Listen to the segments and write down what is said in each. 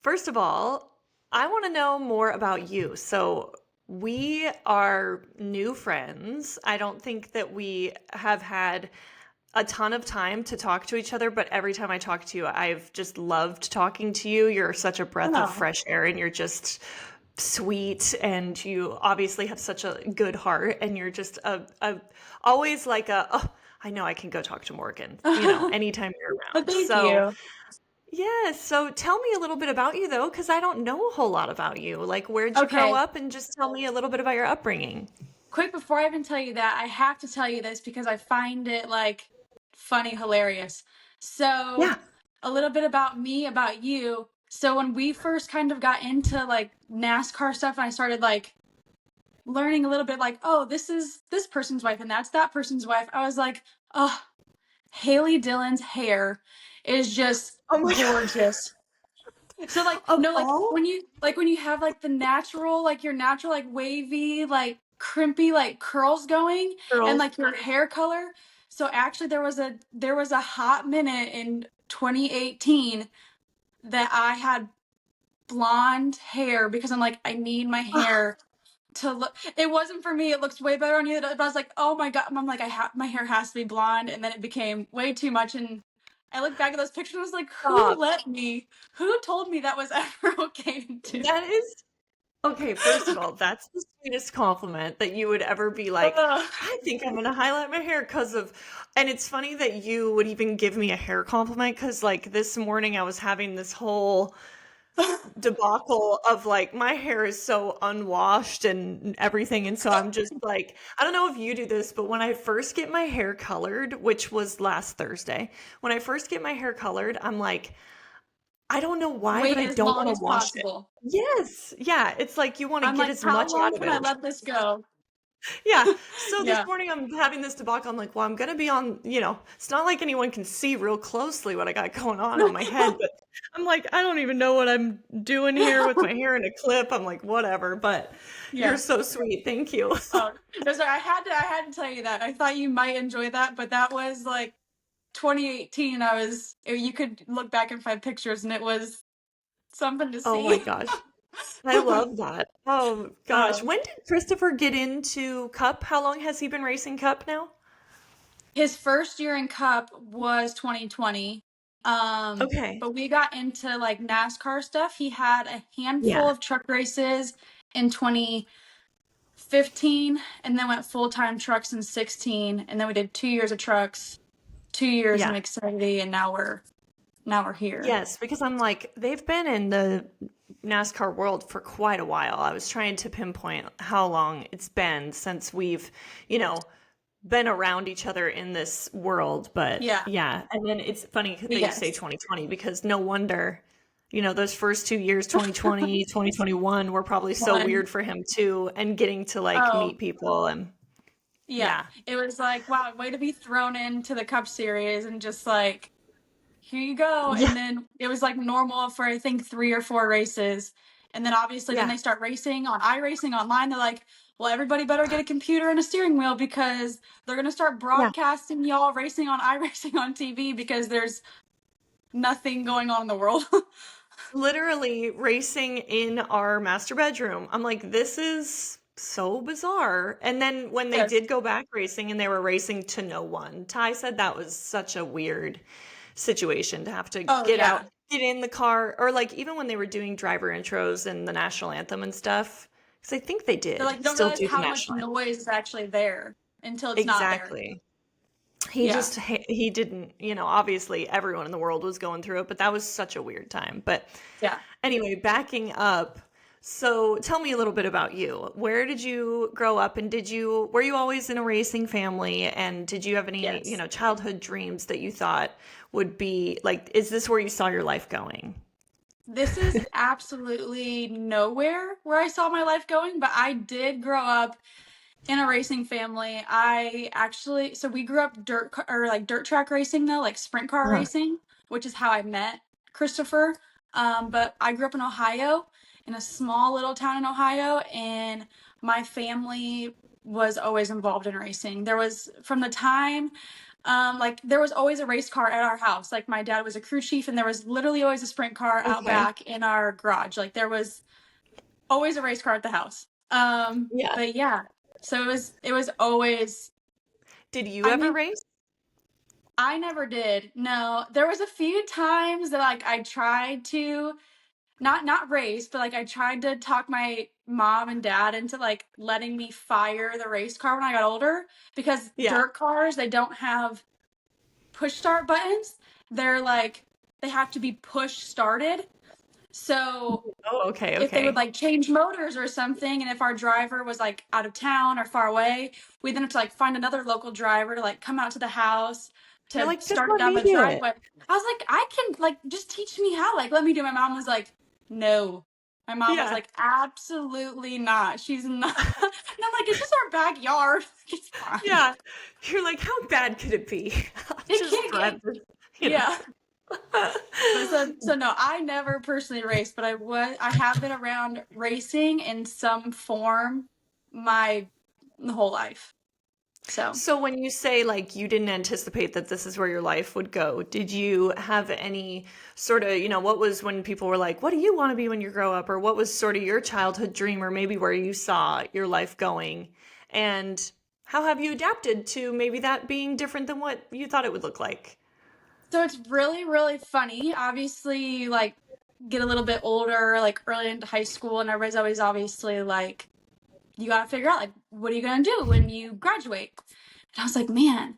First of all, I want to know more about you. So, we are new friends. I don't think that we have had a ton of time to talk to each other, but every time I talk to you, I've just loved talking to you. You're such a breath of Oh, fresh air and you're just sweet and you obviously have such a good heart and you're just a always like oh, I know I can go talk to Morgan, anytime you're well, around. thank So, you. yeah, so tell me a little bit about you though, because I don't know a whole lot about you. Like, where'd you grow Okay, up? And just tell me a little bit about your upbringing. quick before I even tell you that, I have to tell you this because I find it like funny, hilarious. So, Yeah. a little bit about me, about you. So, when we first kind of got into like NASCAR stuff, and I started like learning a little bit, like, oh, this is this person's wife and that's that person's wife, I was like, oh, Haley Dillon's hair is just Oh my God. gorgeous. So like Of no all when you have like the natural like your natural like wavy like crimpy like curls going and girls. like your hair color. So actually there was a hot minute in 2018 that I had blonde hair because I'm like I need my Oh hair to look. It wasn't for me. It looks way better on you. But I was like, oh my god. I'm like my hair has to be blonde, and then it became way too much. And I look back at those pictures and I was like, who stop. let me? Who told me that was ever okay to do? That is okay, first of all, that's the sweetest compliment that you would ever be like, Ugh. I think I'm gonna highlight my hair because of, and it's funny that you would even give me a hair compliment because like this morning I was having this whole debacle of like my hair is so unwashed and everything, and so I'm just like, I don't know if you do this, but when I first get my hair colored, which was last Thursday, when I first get my hair colored, I'm like, I don't know why, but Wait I as don't long want to as wash it. possible. Yes, yeah, it's like you want to I'm get like, as how much long out of can I it. let this go? Yeah. So this Yeah. morning I'm having this debacle. I'm like, well, I'm gonna be on, it's not like anyone can see real closely what I got going on my head, but I'm like, I don't even know what I'm doing here with my hair in a clip. I'm like, whatever, but you're Yeah. so sweet. Thank you. Oh, no, sorry. I had to tell you that. I thought you might enjoy that, but that was like 2018. You could look back and find pictures, and it was something to Oh my see. gosh. I love that. Oh gosh. Um, When did Christopher get into Cup? How long has he been racing Cup now? his first year in Cup was 2020. Okay. But we got into like NASCAR stuff. He had a handful Yeah. of truck races in 2015 and then went full-time trucks in 16 and then we did 2 years of trucks, 2 years in Yeah. Xfinity, and now we're here. Yes, because I'm like, they've been in the NASCAR world for quite a while. I was trying to pinpoint how long it's been since we've, you know, been around each other in this world. But Yeah. yeah, and then it's funny that you say Yes. 2020 because no wonder, those first 2 years, 2020, 2021, were probably so One. weird for him too, and getting to like Oh, meet people and yeah. yeah, It was like, wow, way to be thrown into the Cup Series and just like, here you go. yeah, And then it was like normal for I think 3 or 4 races. And then obviously then yeah, they start racing on iRacing online. They're like, well, everybody better get a computer and a steering wheel because they're gonna start yeah. broadcasting y'all racing on iRacing on TV because there's nothing going on in the world. Literally racing in our master bedroom. I'm like, this is so bizarre. And then when they Yes. did go back racing and they were racing to no one, Ty said that was such a weird situation to have to Oh get yeah. out, get in the car, or like even when they were doing driver intros and the national anthem and stuff. Because I think they They're did like, don't still realize do the how much national anthem. noise is actually there until it's not there. Exactly. Yeah. He didn't, obviously everyone in the world was going through it, but that was such a weird time. But Yeah. anyway, backing up. So tell me a little bit about you. Where did you grow up and were you always in a racing family and did you have any, Yes. childhood dreams that you thought would be like, is this where you saw your life going? This is absolutely nowhere where I saw my life going, but I did grow up in a racing family. So we grew up or like dirt track racing though, like sprint car Uh-huh. racing, which is how I met Christopher. But I grew up in Ohio, in a small little town in Ohio, and my family was always involved in racing. There was from the time Like there was always a race car at our house. Like my dad was a crew chief and there was literally always a sprint car out Okay. back in our garage. Like there was always a race car at the house. Yeah. But yeah. So it was always Did you I ever mean, race? I never did. No. There was a few times that like I tried to not race, but like I tried to talk my mom and dad into like letting me fire the race car when I got older because Yeah. dirt cars they don't have push start buttons. They're like they have to be push started. So Oh, okay, if they would okay. like change motors or something, and if our driver was like out of town or far away, we then have to like find another local driver to like come out to the house You're to like, just start it let down me the do it. driveway. I was like, I can like just teach me how. Like, let me do. My mom was like, no. My mom was Yeah. like, absolutely not. She's not. And I'm like, it's just our backyard. It's fine. Yeah. You're like, how bad could it be? I'll It just can't get. drive this, you know. Yeah. But so no, I never personally raced, but I have been around racing in some form my the whole life. So So when you say like you didn't anticipate that this is where your life would go, did you have any sort of, what was when people were like, what do you want to be when you grow up? Or what was sort of your childhood dream or maybe where you saw your life going? And how have you adapted to maybe that being different than what you thought it would look like? so it's really really funny. Obviously, like get a little bit older, like early into high school, and everybody's always obviously like, you got to figure out like what are you gonna do when you graduate. And I was like, man,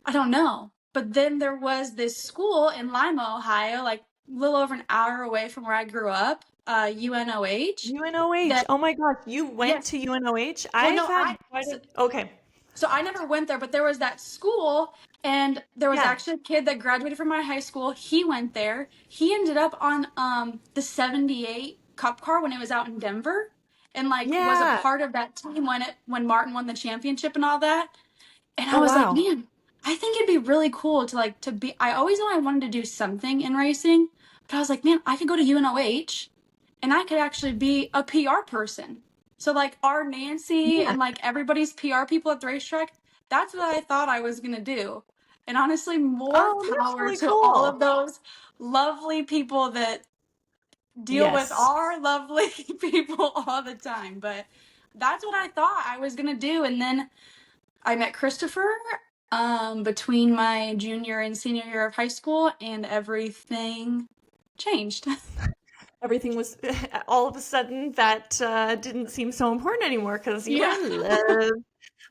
I don't know. But then there was this school in Lima, Ohio, like a little over an hour away from where I grew up, UNOH. UNOH. That Oh my gosh, you went yes. to UNOH? Well, I've no, had quite a, okay. so I never went there, but there was that school, and there was Yeah. actually a kid that graduated from my high school. He went there. He ended up on the '78 Cup car when it was out in Denver, and like was a Yeah. part of that team when Martin won the championship and all that. And I Oh was like, wow. man, I think it'd be really cool to like to be. I always knew I wanted to do something in racing, but I was like, man, I could go to UNOH and I could actually be a PR person. So like our Nancy Yeah. and like everybody's PR people at the racetrack, that's what I thought I was gonna do. And honestly, more Oh, that's power really to all cool. of those lovely people that deal with Yes. our lovely people all the time. But that's what I thought I was gonna do. And then I met Christopher between my junior and senior year of high school, and everything changed. Everything was all of a sudden that didn't seem so important anymore because you were Yeah. in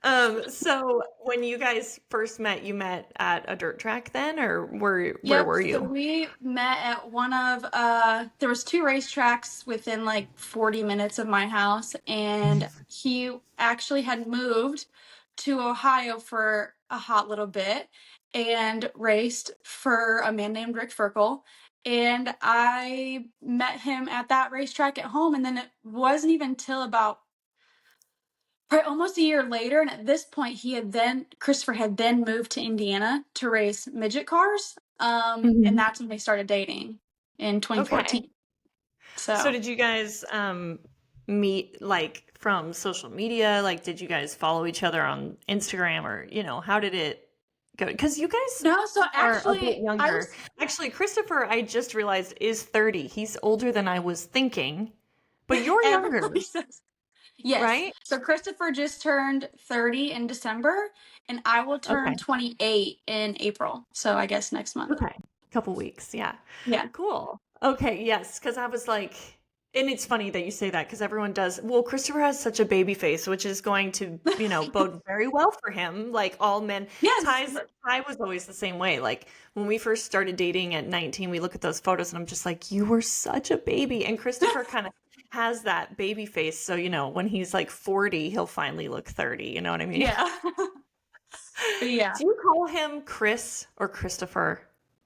love. So when you guys first met, you met at a dirt track then, or where Yep. were So you? we met at one of there was two racetracks within like 40 minutes of my house, and he actually had moved to Ohio for a hot little bit and raced for a man named Rick Ferkel. And I met him at that racetrack at home, and then it wasn't even till about probably almost a year later, and at this point, Christopher had then moved to Indiana to race midget cars. And Mhm. that's when they started dating in Okay. 2014. So So did you guys meet like from social media? Like did you guys follow each other on Instagram or, how did it go? Because you guys no, so are a bit actually, I younger. was Actually, Christopher, I just realized is 30. He's older than I was thinking, but you're everybody younger, says yes. right? So Christopher just turned 30 in December, and I will turn Okay. 28 in April. So I guess next month. Okay. Couple weeks. Yeah. Yeah. Cool. Okay. Yes. Because I was like, and it's funny that you say that because everyone does. Well, Christopher has such a baby face, which is going to, bode very well for him. Like all men. Yes. Ty was always the same way. Like when we first started dating at 19, we look at those photos and I'm just like, you were such a baby. And Christopher kind of has that baby face. So, when he's like 40, he'll finally look 30. You know what I mean? Yeah. But yeah. Do you call him Chris or Christopher?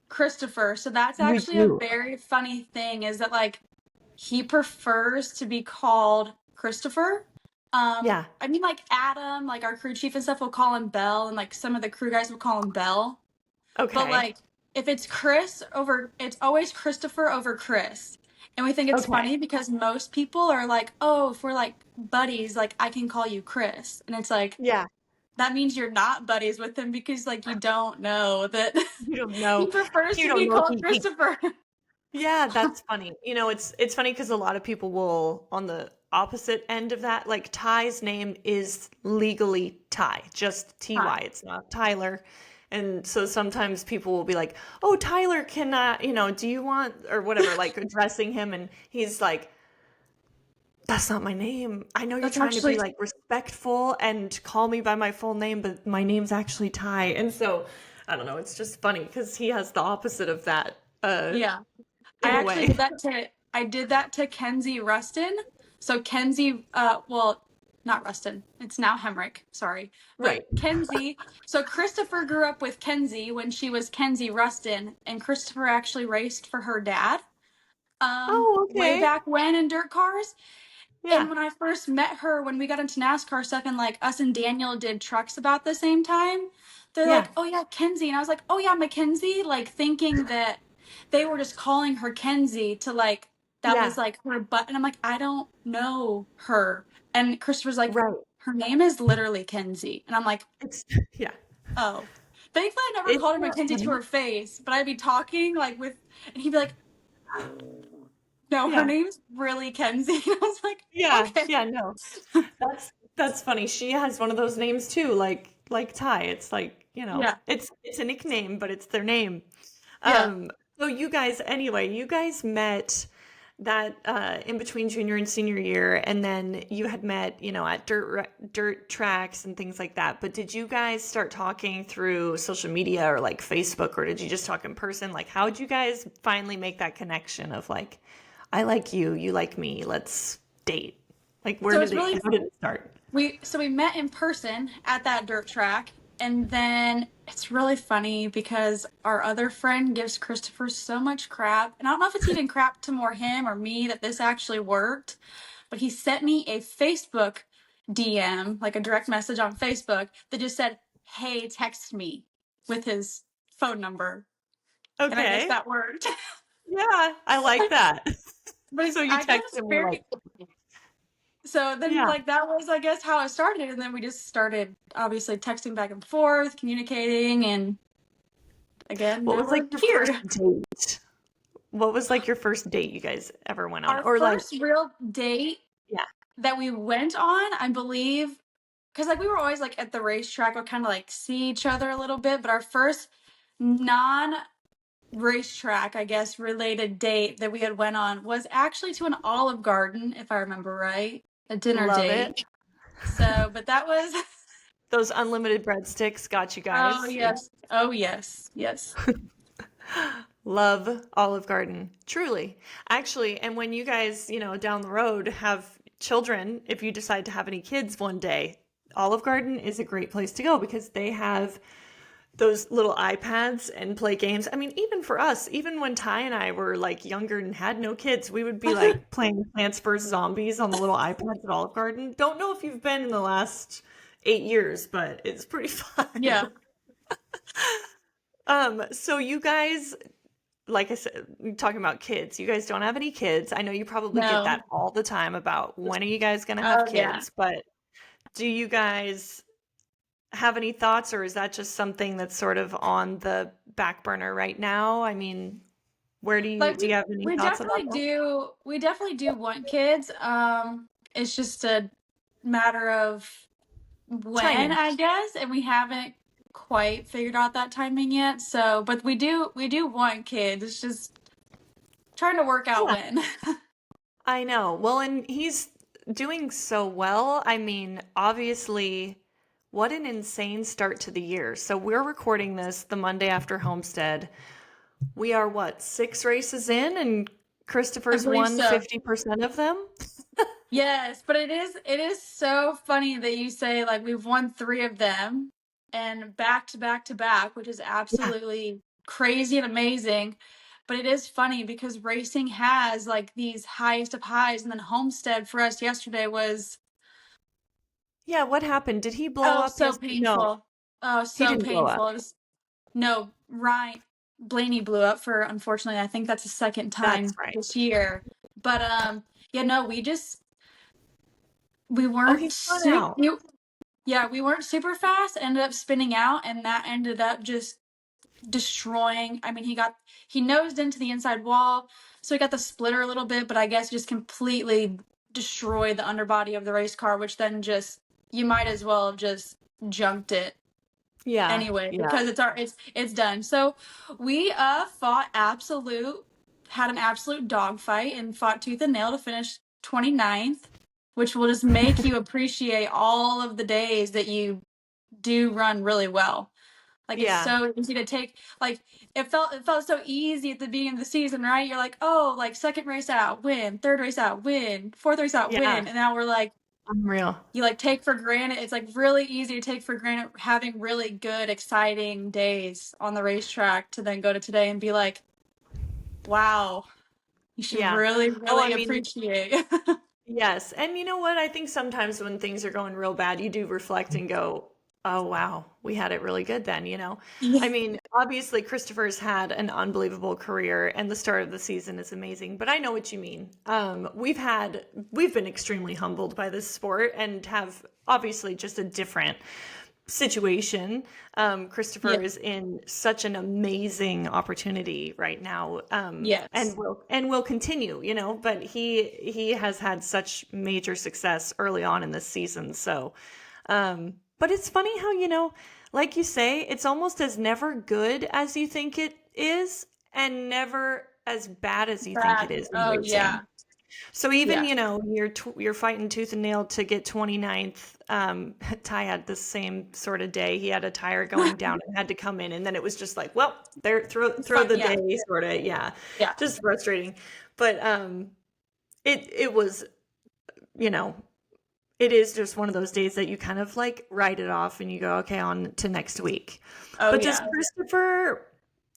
Christopher. So that's You actually a do. very funny thing is that like he prefers to be called Christopher. Yeah. I mean like Adam, like our crew chief and stuff will call him Bell, and like some of the crew guys will call him Bell. But Okay. like if it's Chris over it's always Christopher over Chris. And we think it's Okay. funny because most people are like, "Oh, if we're like buddies, like I can call you Chris." And it's like, Yeah. that means you're not buddies with him because like you don't know that You don't he know. prefers You to don't be know called he Christopher. Yeah, that's funny. It's funny because a lot of people will on the opposite end of that, like Ty's name is legally Ty, just Hi. TY. It's not Tyler. And so sometimes people will be like, "Oh, Tyler cannot, do you want or whatever," like addressing him and he's like, "That's not my name. I know you're That's trying to be actually like respectful and call me by my full name, but my name's actually Ty." And so I don't know, it's just funny because he has the opposite of that yeah. I in a actually way. did that to Kenzie Rustin. So Kenzie, well, not Rustin. It's now Hemrick. Sorry, but Right. Kenzie. So Christopher grew up with Kenzie when she was Kenzie Rustin, and Christopher actually raced for her dad. Oh, Way okay. back when in dirt cars. And Yeah. when I first met her, when we got into NASCAR stuff, and like us and Daniel did trucks about the same time, they're Yeah. like, "Oh yeah, Kenzie," and I was like, "Oh yeah, Mackenzie," like thinking that they were just calling her Kenzie to like that was Yeah. like her butt, and I'm like, I don't know her, and Christopher's like, Right. her name is literally Kenzie, and I'm like, It's yeah. oh. Thankfully, I never It's called her not Mackenzie to funny. her face, but I'd be talking like with, and he'd be like, "No, her Yeah. name's really Kenzie," and I was like, Yeah. "Okay." Yeah, no. That's funny. She has one of those names too, like Ty. It's like, Yeah, it's a nickname, but it's their name. yeah. Um, so you guys, anyway, you guys met that in between junior and senior year, and then you had met, at dirt tracks and things like that. But did you guys start talking through social media or like Facebook, or did you just talk in person? Like, how did you guys finally make that connection of like, I like you, you like me, let's date? Like, So it's really how did it start? we met in person at that dirt track, and then it's really funny because our other friend gives Christopher so much crap, and I don't know if it's even crap to more him or me that this actually worked, but he sent me a Facebook DM, like a direct message on Facebook that just said, "Hey, text me," with his phone number, and I guess Okay. that worked. Yeah, I like that. But So you I got text this him, you're like, very so then yeah. like that was I guess how it started, and then we just started obviously texting back and forth, communicating, and again What now was like we're your here. first date? What was like your first date you guys ever went on? Our Or like, first real date yeah, that we went on, I believe, because like we were always like at the racetrack, we kind of like see each other a little bit, but our first non racetrack, I guess, related date that we had went on was actually to an Olive Garden, if I remember right, a dinner love it. date. So, but that was Those unlimited breadsticks got you oh guys. yes, oh yes, yes. Love Olive Garden. Truly. Actually, and when you guys, down the road have children, if you decide to have any kids one day, Olive Garden is a great place to go because they have those little iPads and play games. I mean, even for us, even when Ty and I were like younger and had no kids, we would be like playing Plants vs. Zombies on the little iPads at Olive Garden. Don't know if you've been in the last 8 years, but it's pretty fun. Yeah. So you guys, like I said, talking about kids, you guys don't have any kids. I know you probably get No. that all the time about when are you guys gonna have Oh yeah. kids, but do you guys have any thoughts, or is that just something that's sort of on the back burner right now? I mean, where Like do you have any thoughts about that? we definitely do want kids. It's just a matter of when, Timing. I guess, and we haven't quite figured out that timing yet. So, but we do want kids. It's just trying to work out Yeah, when. I know. Well, and he's doing so well. I mean, obviously, what an insane start to the year. So we're recording this the Monday after Homestead. We are what, 6 races in, and I Christopher's believe won so. 50% of them? Yes, but it is so funny that you say like we've won three of them and back to back to back, which is Yeah. absolutely crazy and amazing. But it is funny because racing has like these highest of highs, and then Homestead for us yesterday was Yeah, what happened? Did he blow oh up so yesterday? No, painful. Oh, he so didn't blow up. painful. It was no Ryan Blaney blew up for unfortunately I think that's the second That's time right. this year. But yeah, no, we Oh, weren't he spun sick. out. Yeah, we weren't super fast, ended up spinning out, and that ended up just destroying. I mean, he nosed into the inside wall, so he got the splitter a little bit, but I guess just completely destroyed the underbody of the race car, which then just you might as well have just junked it Yeah, anyway yeah, because it's done. So we had an absolute dogfight and fought tooth and nail to finish 29th, which will just make you appreciate all of the days that you do run really well. Like it's yeah, so easy to take. Like it felt so easy at the beginning of the season, right? You're like, oh, like second race out, win, third race out, win, fourth race out, yeah. win, and now we're like, Unreal. you like take for granted. It's like really easy to take for granted having really good, exciting days on the racetrack to then go to today and be like, wow, you should Yeah. really, Oh, I really mean, appreciate. yes. And you know what? I think sometimes when things are going real bad, you do reflect and go, oh, wow, we had it really good then, you know? I Yeah. mean, obviously, Christopher's had an unbelievable career and the start of the season is amazing, but I know what you mean. We've been extremely humbled by this sport and have obviously just a different situation. Yeah. Christopher is in such an amazing opportunity right now, Yes. and will continue. You know, but he has had such major success early on in this season. So, but it's funny how like you say, it's almost as never good as you think it is, and never as bad as you think it Bad. is in Oh racing. yeah. So even, Yeah. you're fighting tooth and nail to get 29th. Ty had the same sort of day. He had a tire going down and had to come in, and then it was just like, well, there, It's throw fine. the Yeah. day, sort of. Yeah, Yeah. just frustrating. But it was, you know, it is just one of those days that you kind of like write it off and you go, okay, on to next week. Oh But does yeah. Christopher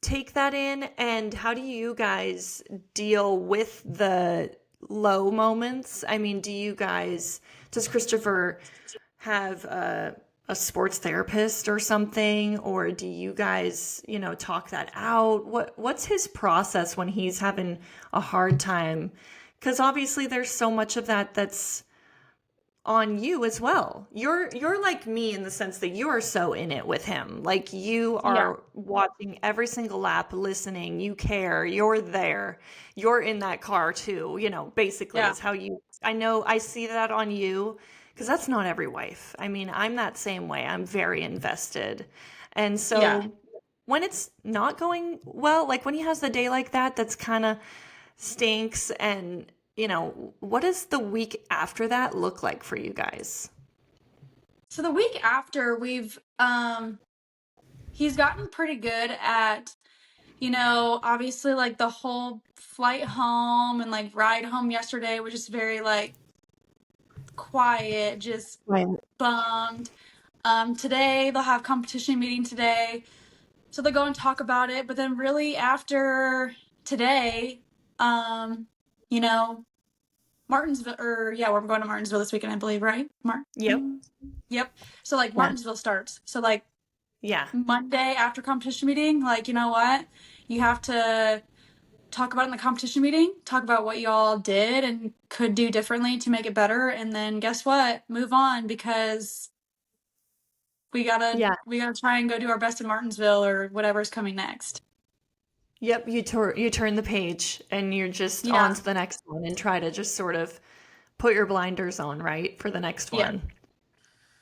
take that in? And how do you guys deal with the low moments? I mean, does Christopher have a sports therapist or something? Or do you guys, talk that out? What's his process when he's having a hard time? Because obviously there's so much of that that's on you as well. You're like me in the sense that you are so in it with him. Like you Yeah. are watching every single lap, listening, you care, you're there. You're in that car too, basically Yeah. is how I know I see that on you because that's not every wife. I mean, I'm that same way. I'm very invested. And Yeah. so when it's not going well, like when he has the day like that, that's kind of stinks. And what does the week after that look like for you guys? So the week after he's gotten pretty good at, obviously like the whole flight home and like ride home yesterday was just very like quiet, just Right. bummed. Today they'll have competition meeting today. So they'll go and talk about it, but then really after today, um, you know, Martinsville or yeah, we're going to Martinsville this weekend, I believe, right? Yep. Yep. So like Yeah. Martinsville starts. So like Yeah. Monday after competition meeting, like, you know what? You have to talk about it in the competition meeting, talk about what y'all did and could do differently to make it better, and then guess what? Move on because we gotta Yeah. we gotta try and go do our best in Martinsville or whatever's coming next. Yep. You turn the page and you're just on Yeah. to the next one and try to just sort of put your blinders on, right, for the next Yeah. one.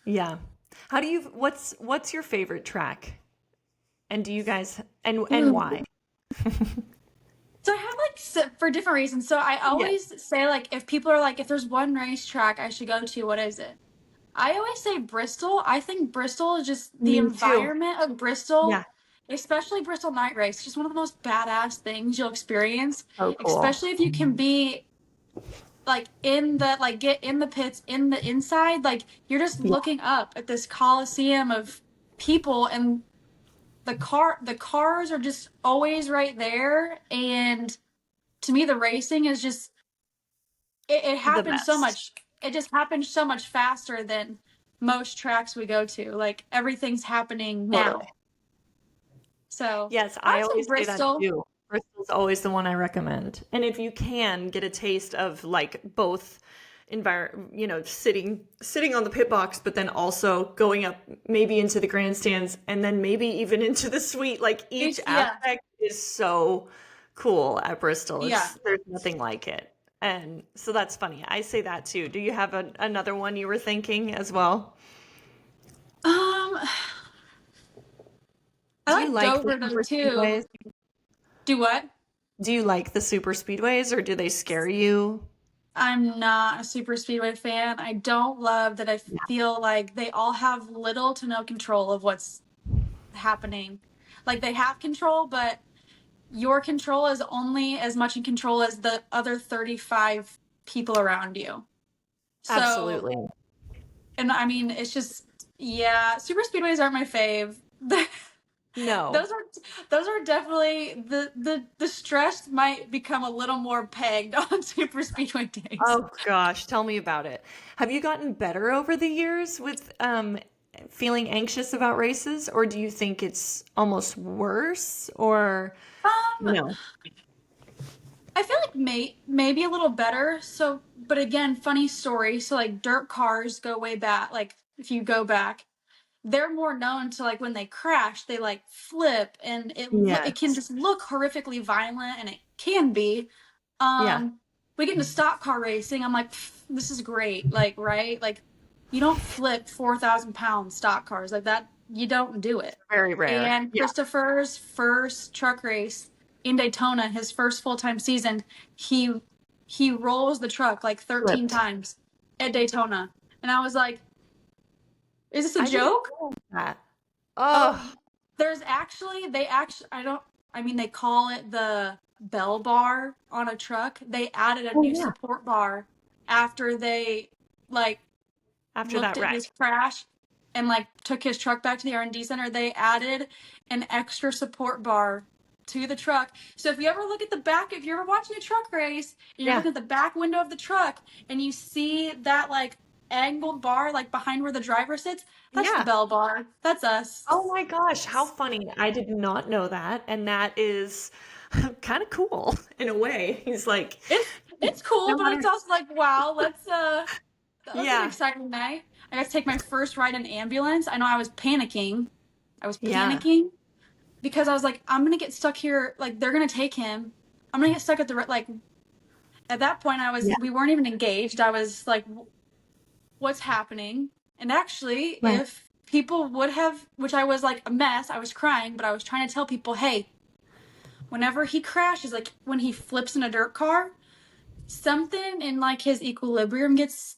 Yeah. What's your favorite track? And do you guys and Ooh. why? So I have like for different reasons. So I Yeah. always say like if people are like if there's one racetrack I should go to, what is it? I always say Bristol. I think Bristol is just the Me too. environment of Bristol, Yeah. especially Bristol Night Race, just one of the most badass things you'll experience, So cool. especially if you can be like get in the pits in the inside, like you're just Yeah. looking up at this coliseum of people and the cars are just always right there, and to me the racing is just it The happens so best. much. It just happens so much faster than most tracks we go to. Like everything's happening Totally. now. So Yes, I I would say always say that Bristol. too. Bristol's always the one I recommend. And if you can get a taste of like both, sitting on the pit box, but then also going up maybe into the grandstands and then maybe even into the suite. Like each Yeah, aspect is so cool at Bristol. yeah. There's nothing like it. And so that's funny. I say that too. Do you have another one you were thinking as well? Um, I Do you like like the Dover though super too. speedways? Do what? Do you like the super speedways or do they scare you? I'm not a super speedway fan. I don't love that I Yeah, feel like they all have little to no control of what's happening. Like they have control, but your control is only as much in control as the other 35 people around you. So, absolutely. and I mean, it's just, yeah, super speedways aren't my fave. No. Those are those are definitely the stress might become a little more pegged on super speedway days. Oh gosh, tell me about it. Have you gotten better over the years with feeling anxious about races, or do you think it's almost worse, or Um, no? I feel like maybe a little better. So, but again, funny story. So like dirt cars go way back. Like if you go back, they're more known to like when they crash, they like flip and it can Yes. just look horrifically violent and it can be. Yeah. We get into stock car racing. I'm like, this is great. Like, right? Like, you don't flip 4,000 pound stock cars like that. You don't do it. Very rare. And Yeah. Christopher's first truck race in Daytona, his first full time season, he he rolls the truck like 13 Flipped. times at Daytona, and I was like, is this a I didn't joke? know that. Oh, Oh, there's actually they actually I don't I mean they call it the bell bar on a truck. They added a oh new yeah. support bar after they like After looked that at his wreck. crash and like took his truck back to the R&D center. They added an extra support bar to the truck. So if you ever look at the back, if you're ever watching a truck race and you're Yeah. looking at the back window of the truck and you see that like angled bar like behind where the driver sits, that's the Yeah. bell bar. That's us. Oh my gosh, how funny. I did not know that. And that is kind of cool in a way. He's like, It's cool, no but matter. it's also like, wow, that was an Yeah. exciting night. I got to take my first ride in ambulance. I know I was panicking. I was Yeah. panicking because I was like, I'm gonna get stuck here. Like they're gonna take him. I'm gonna get stuck at the like. At that point, Yeah. we weren't even engaged. I was like, what's happening? And actually, Right. if people would have, which I was like a mess, I was crying, but I was trying to tell people, hey, whenever he crashes, like when he flips in a dirt car, something in like his equilibrium gets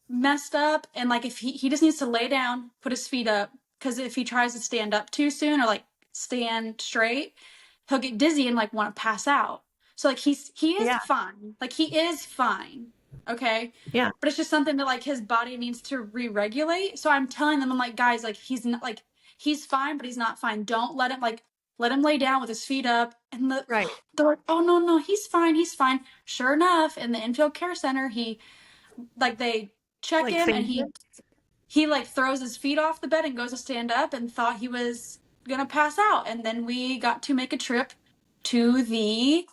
messed up, and like if he just needs to lay down, put his feet up, because if he tries to stand up too soon or like stand straight, he'll get dizzy and like want to pass out. So like he is Yeah. fine, like he is fine, okay, Yeah. but it's just something that like his body needs to re-regulate. So I'm telling them, I'm like, guys, like he's not like he's fine, but he's not fine. Don't let him like let him lay down with his feet up. And Right. they're like, oh no, he's fine, he's fine. Sure enough, in the infield care center, he like they check Like him and fainted? he like throws his feet off the bed and goes to stand up and thought he was gonna pass out. And then we got to make a trip to the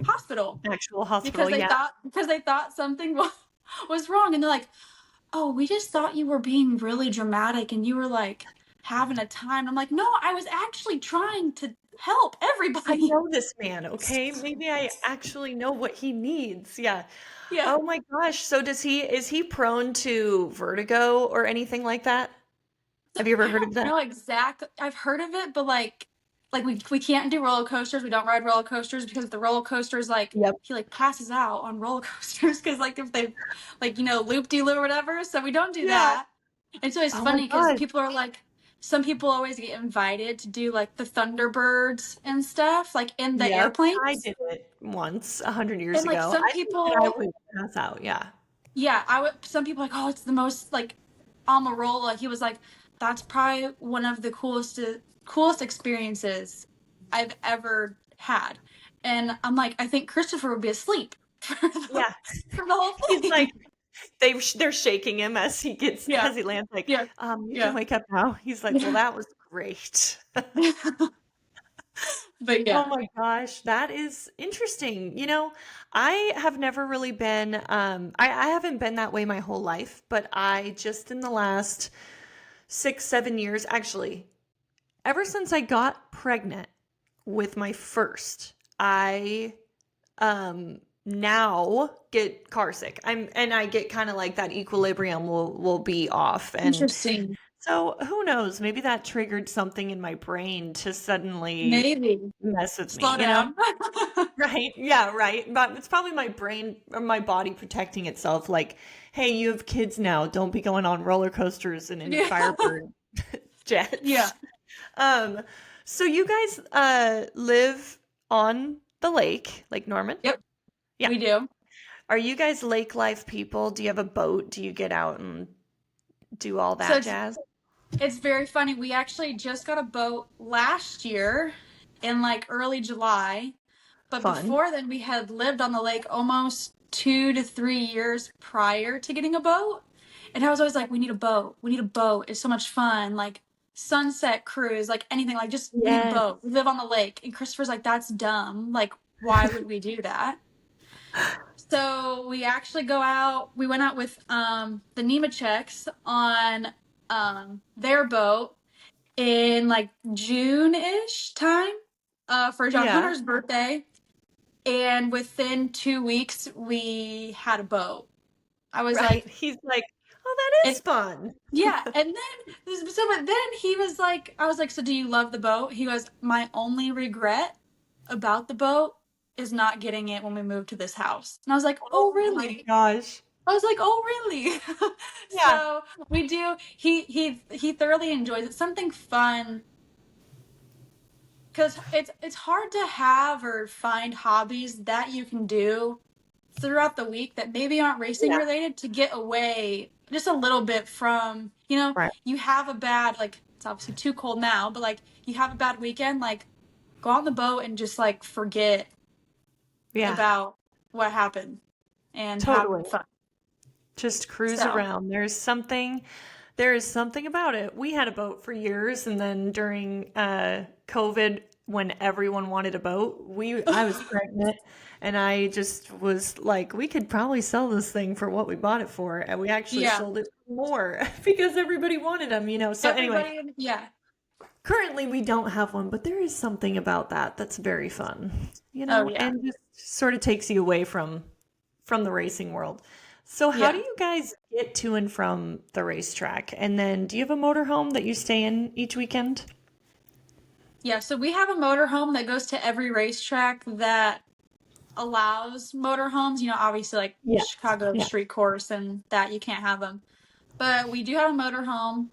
hospital Actual hospital. Yeah. because they thought something was wrong. And they're like, oh, we just thought you were being really dramatic and you were like having a time. I'm like, no, I was actually trying to help I everybody. know this man, okay? Maybe I actually know what he needs. Yeah. Yeah. Oh my gosh. So is he prone to vertigo or anything like that? Have you ever I heard of don't that? know exactly. I've heard of it, but like we can't do roller coasters. We don't ride roller coasters because if the roller coasters like Yep. he like passes out on roller coasters because like if they like loop de loo or whatever. So we don't do Yeah. that. And so it's Oh my funny because gosh. people are like some people always get invited to do like the Thunderbirds and stuff like in the Yep. I airplanes. did it once 100 years And like ago. some I think that I people would pass out. Yeah. yeah, I would. Some people are like, oh, it's the most like Amarola. He was like, that's probably one of the coolest experiences I've ever had. And I'm like, I think Christopher would be asleep Yeah. for the whole He's like, thing. they're shaking him Yeah, as he lands, like, yeah, you can yeah, wake up now. He's like, well, yeah. that was great. But Oh yeah, my gosh, that is interesting. I have never really been, I haven't been that way my whole life, but I just in the last 6, 7 years, actually, ever since I got pregnant with my first, I now get car sick. And I get kind of like that equilibrium will be off. And interesting. so who knows, maybe that triggered something in my brain to suddenly Maybe mess with slow me? down. Right. Yeah, right. But it's probably my brain or my body protecting itself like, hey, you have kids now. Don't be going on roller coasters and in Yeah. Firebird Yeah. jets. Um, so you guys live on the lake, Lake Norman? Yep. Yeah. We do. Are you guys lake life people? Do you have a boat? Do you get out and do all So that jazz? it's very funny. We actually just got a boat last year in like early July. But Fun. before then, we had lived on the lake almost 2 to 3 years prior to getting a boat. And I was always like, we need a boat. We need a boat. It's so much fun. Like sunset cruise, like anything. Like just, we need a Yes. boat. We live on the lake. And Christopher's like, that's dumb. Like, why would we do that? So we actually go out. We went out with the Nemecheks on their boat in like June-ish time for John Yeah. Hunter's birthday. And within 2 weeks, we had a boat. I was like, Right. He's like, oh, that is and fun. yeah. And but then he was like, I was like, so do you love the boat? He goes, my only regret about the boat is not getting it when we moved to this house. And I was like, Oh oh, my really? gosh. I was like, oh, really? Yeah. So we do. He thoroughly enjoys it. Something fun because it's hard to have or find hobbies that you can do throughout the week that maybe aren't racing Yeah. related to get away just a little bit from, Right. you have a bad, like, it's obviously too cold now, but like, you have a bad weekend, like, go on the boat and just like forget Yeah. about what happened and have Totally. fun. Just cruise So, around. There is something about it. We had a boat for years, and then during COVID, when everyone wanted a boat, I was pregnant, and I just was like, we could probably sell this thing for what we bought it for, and we actually yeah, sold it for more because everybody wanted them. So anyway, everybody, yeah. currently we don't have one, but there is something about that that's very fun, Oh, yeah. and just sort of takes you away from the racing world. So how do Yeah. you guys get to and from the racetrack? And then do you have a motorhome that you stay in each weekend? Yeah. So we have a motorhome that goes to every racetrack that allows motorhomes. Obviously, like Yeah. Chicago Yeah. Street Course and that, you can't have them. But we do have a motorhome.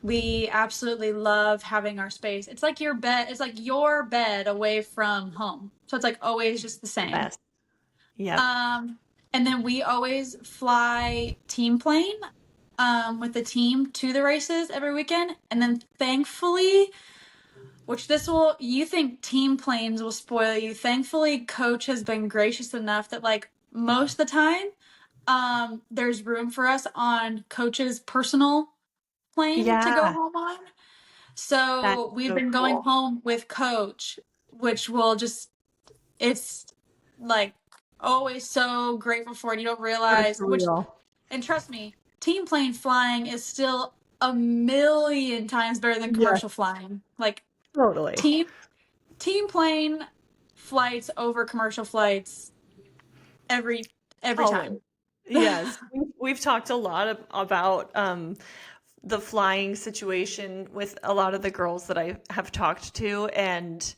We absolutely love having our space. It's like your bed. It's like your bed away from home. So it's like always just the The same. best. Yep. Um, and then we always fly team plane with the team to the races every weekend. And then thankfully, which you think team planes will spoil you. Thankfully, coach has been gracious enough that like most of the time, there's room for us on coach's personal plane to go Yeah. home on. That's So we've so been going cool. home with coach, which will just, it's like always so grateful for it. You don't That's realize, real. and trust me, team plane flying is still a million times better than Yes, commercial flying. Like totally. team team plane flights over commercial flights every every Always. time. Yes. We've talked a lot about the flying situation with a lot of the girls that I have talked to, and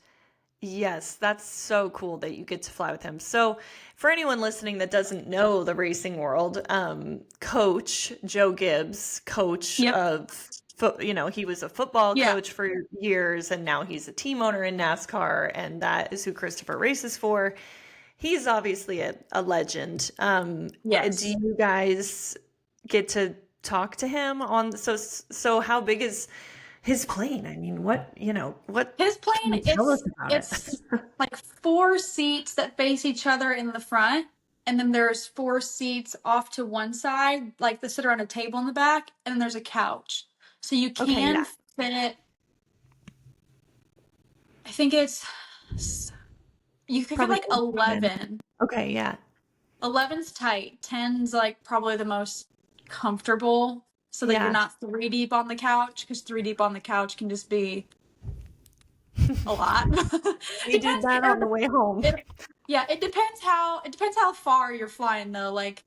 yes, that's so cool that you get to fly with him. So, for anyone listening that doesn't know the racing world, Coach Joe Gibbs, coach Yep. of, he was a football Yeah. coach for years, and now he's a team owner in NASCAR, and that is who Christopher races for. He's obviously a legend. Do Yes. you guys get to talk to him so how big is his plane? I mean, what His can plane, you tell us it's about it? it's like four seats that face each other in the front, and then there's four seats off to one side, like they sit around a table in the back, and then there's a couch. So you Okay, can yeah. fit, I think it's S- You could get Probably like 10. 11. Okay, yeah. 11's tight. 10's like probably the most comfortable so that you're Yeah. not three deep on the couch because three deep on the couch can just be a lot. We did Depends. that on the way home. It, yeah, it depends how far you're flying though. Like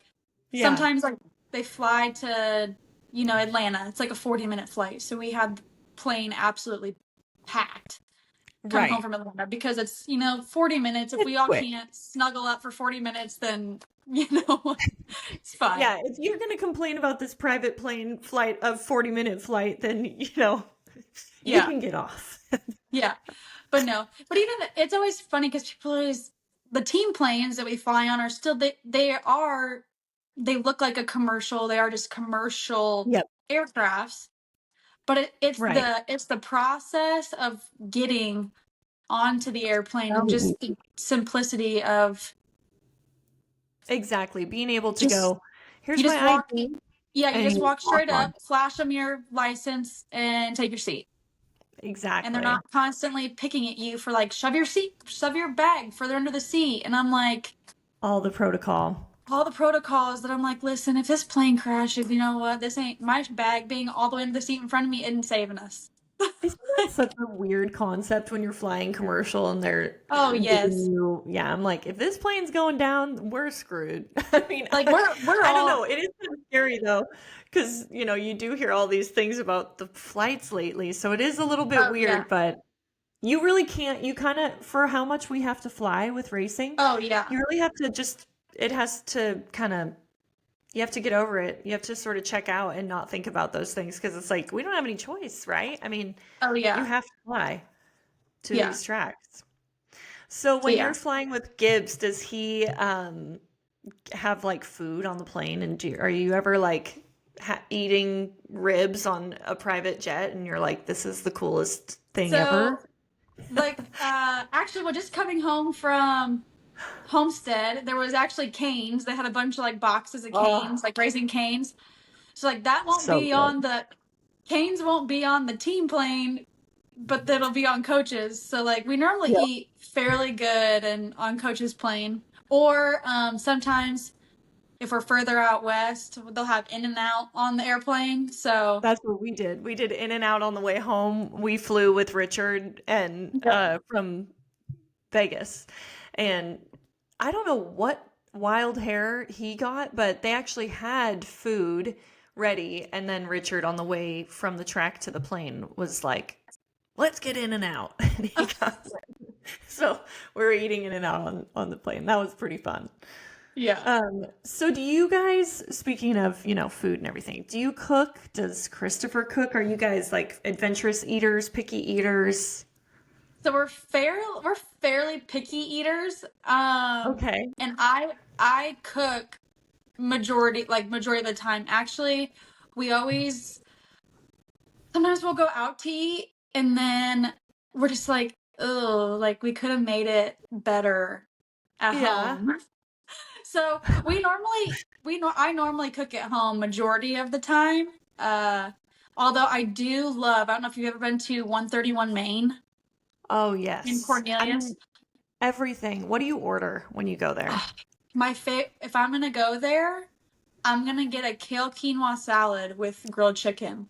Yeah, sometimes like they fly to, Atlanta. It's like a 40-minute flight. So we had the plane absolutely packed coming home right. from Atlanta because it's, 40 minutes. If It's we all quick. can't snuggle up for 40 minutes, then, it's fine. Yeah, if you're going to complain about this private plane flight of 40-minute flight, then, you Yeah. can get off. Yeah. But no. But even it's always funny because people always the team planes that we fly on are still they look like a commercial. They are just commercial Yep, aircrafts. But right. it's the process of getting onto the airplane and Oh, just the simplicity of exactly. Being able to just go, you here's my just walk ID, yeah, you and just you walk walk straight on. up, flash them your license and take your seat. And they're Exactly. not constantly picking at you for like shove your bag further under the seat. And I'm like, All the protocol. all the protocols that I'm like, listen, if this plane crashes, you know what? This ain't my bag being all the way in the seat in front of me isn't saving us. Isn't that such a weird concept when you're flying commercial and they're Oh giving yes. you, yeah, I'm like, if this plane's going down, we're screwed. I mean, Like we're I don't all know. It is kind of scary though, because, you do hear all these things about the flights lately. So it is a little bit oh yeah. weird, but you really can't, you kind of, for how much we have to fly with racing, Oh yeah. you really have to just, it has to kind of, you have to get over it. You have to sort of check out and not think about those things because it's like, we don't have any choice, right? I mean, Oh you yeah. have to fly to Yeah. these tracks. So So when yeah. you're flying with Gibbs, does he have like food on the plane? And are you ever like eating ribs on a private jet and you're like, this is the coolest thing So ever? like actually we're just coming home from Homestead. There was actually canes. They had a bunch of like boxes of Oh, canes, like raising canes. So like that won't so be on good. the canes won't be on the team plane, but that'll be on coaches. So like we normally Yeah. eat fairly good and on coaches plane. Or sometimes if we're further out west, they'll have In and Out on the airplane. So That's what we did. We did In and Out on the way home. We flew with Richard and yep. from Vegas. And I don't know what wild hair he got, but they actually had food ready. And then Richard, on the way from the track to the plane, was like, let's get In and Out. And he got it. So we were eating In and Out on the plane. That was pretty fun. Yeah. So do you guys, speaking of, food and everything, do you cook? Does Christopher cook? Are you guys like adventurous eaters, picky eaters? So we're fairly picky eaters. Okay. And I cook majority of the time. Actually, we always sometimes we'll go out to eat and then we're just like, oh, like we could have made it better at Yeah. home. So I normally cook at home majority of the time. Uh, Although I do love, I don't know if you've ever been to 131 Main Oh, in yes. I Cornelius. mean, everything. What do you order when you go there? Ah, if I'm gonna go there, I'm gonna get a kale quinoa salad with grilled chicken.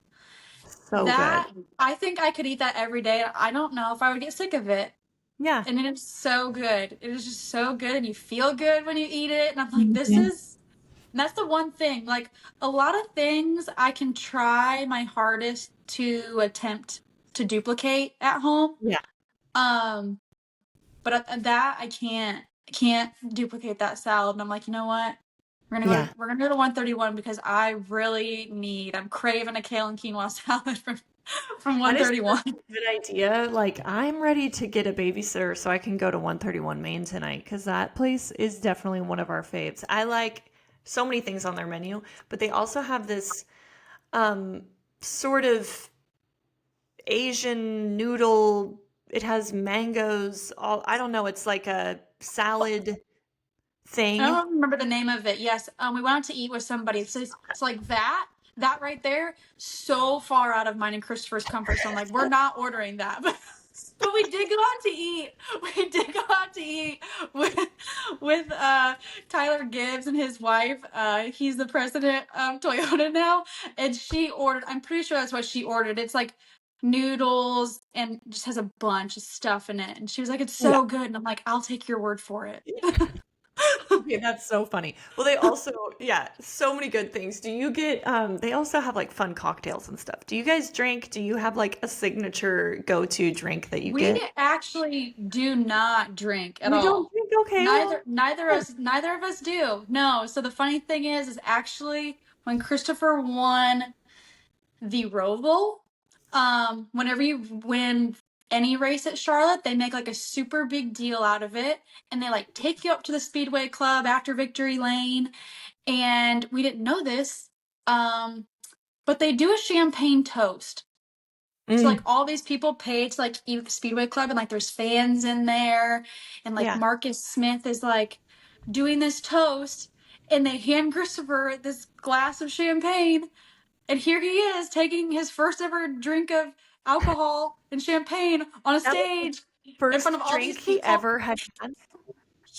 So good. I think I could eat that every day. I don't know if I would get sick of it. Yeah. And it is so good. It is just so good and you feel good when you eat it. And I'm like, Mhm. that's the one thing. Like a lot of things I can try my hardest to attempt to duplicate at home. Yeah. Um, but that I can't duplicate that salad. And I'm like, you know what? Yeah. We're gonna go to 131 because I'm craving a kale and quinoa salad from That is such 131. a good idea. Like, I'm ready to get a babysitter so I can go to 131 Main tonight because that place is definitely one of our faves. I like so many things on their menu, but they also have this um sort of Asian noodle. It has mangoes, all I don't know, it's like a salad I thing. don't remember the name of it. Yes, we went out to eat with somebody. It's like that right there, so far out of mine and Christopher's comfort zone. Like we're not ordering that. But we did go out to eat. We did go out to eat with with Tyler Gibbs and his wife. He's the president of Toyota now, and she ordered. I'm pretty sure that's what she ordered. It's like noodles and just has a bunch of stuff in it. And she was like, "It's Yeah. so good." And I'm like, "I'll take your word for it." Okay, that's so funny. Well, they also, yeah, so many good things. Do you get, they also have like fun cocktails and stuff. Do you guys drink? Do you have like a signature go-to drink that you We get? actually do not drink at You don't all. drink? Okay, well, good. Neither of us do. No. So the funny thing is actually when Christopher won the Roval, whenever you win any race at Charlotte, they make like a super big deal out of it, and they like take you up to the Speedway Club after Victory Lane. And we didn't know this, but they do a champagne toast. So like Mm, all these people pay to like eat at the Speedway Club, and like there's fans in there, and like yeah. Marcus Smith is like doing this toast, and they hand Christopher this glass of champagne, and here he is taking his first ever drink of alcohol and champagne on a That was the stage in front of first all these drink he people. ever had had.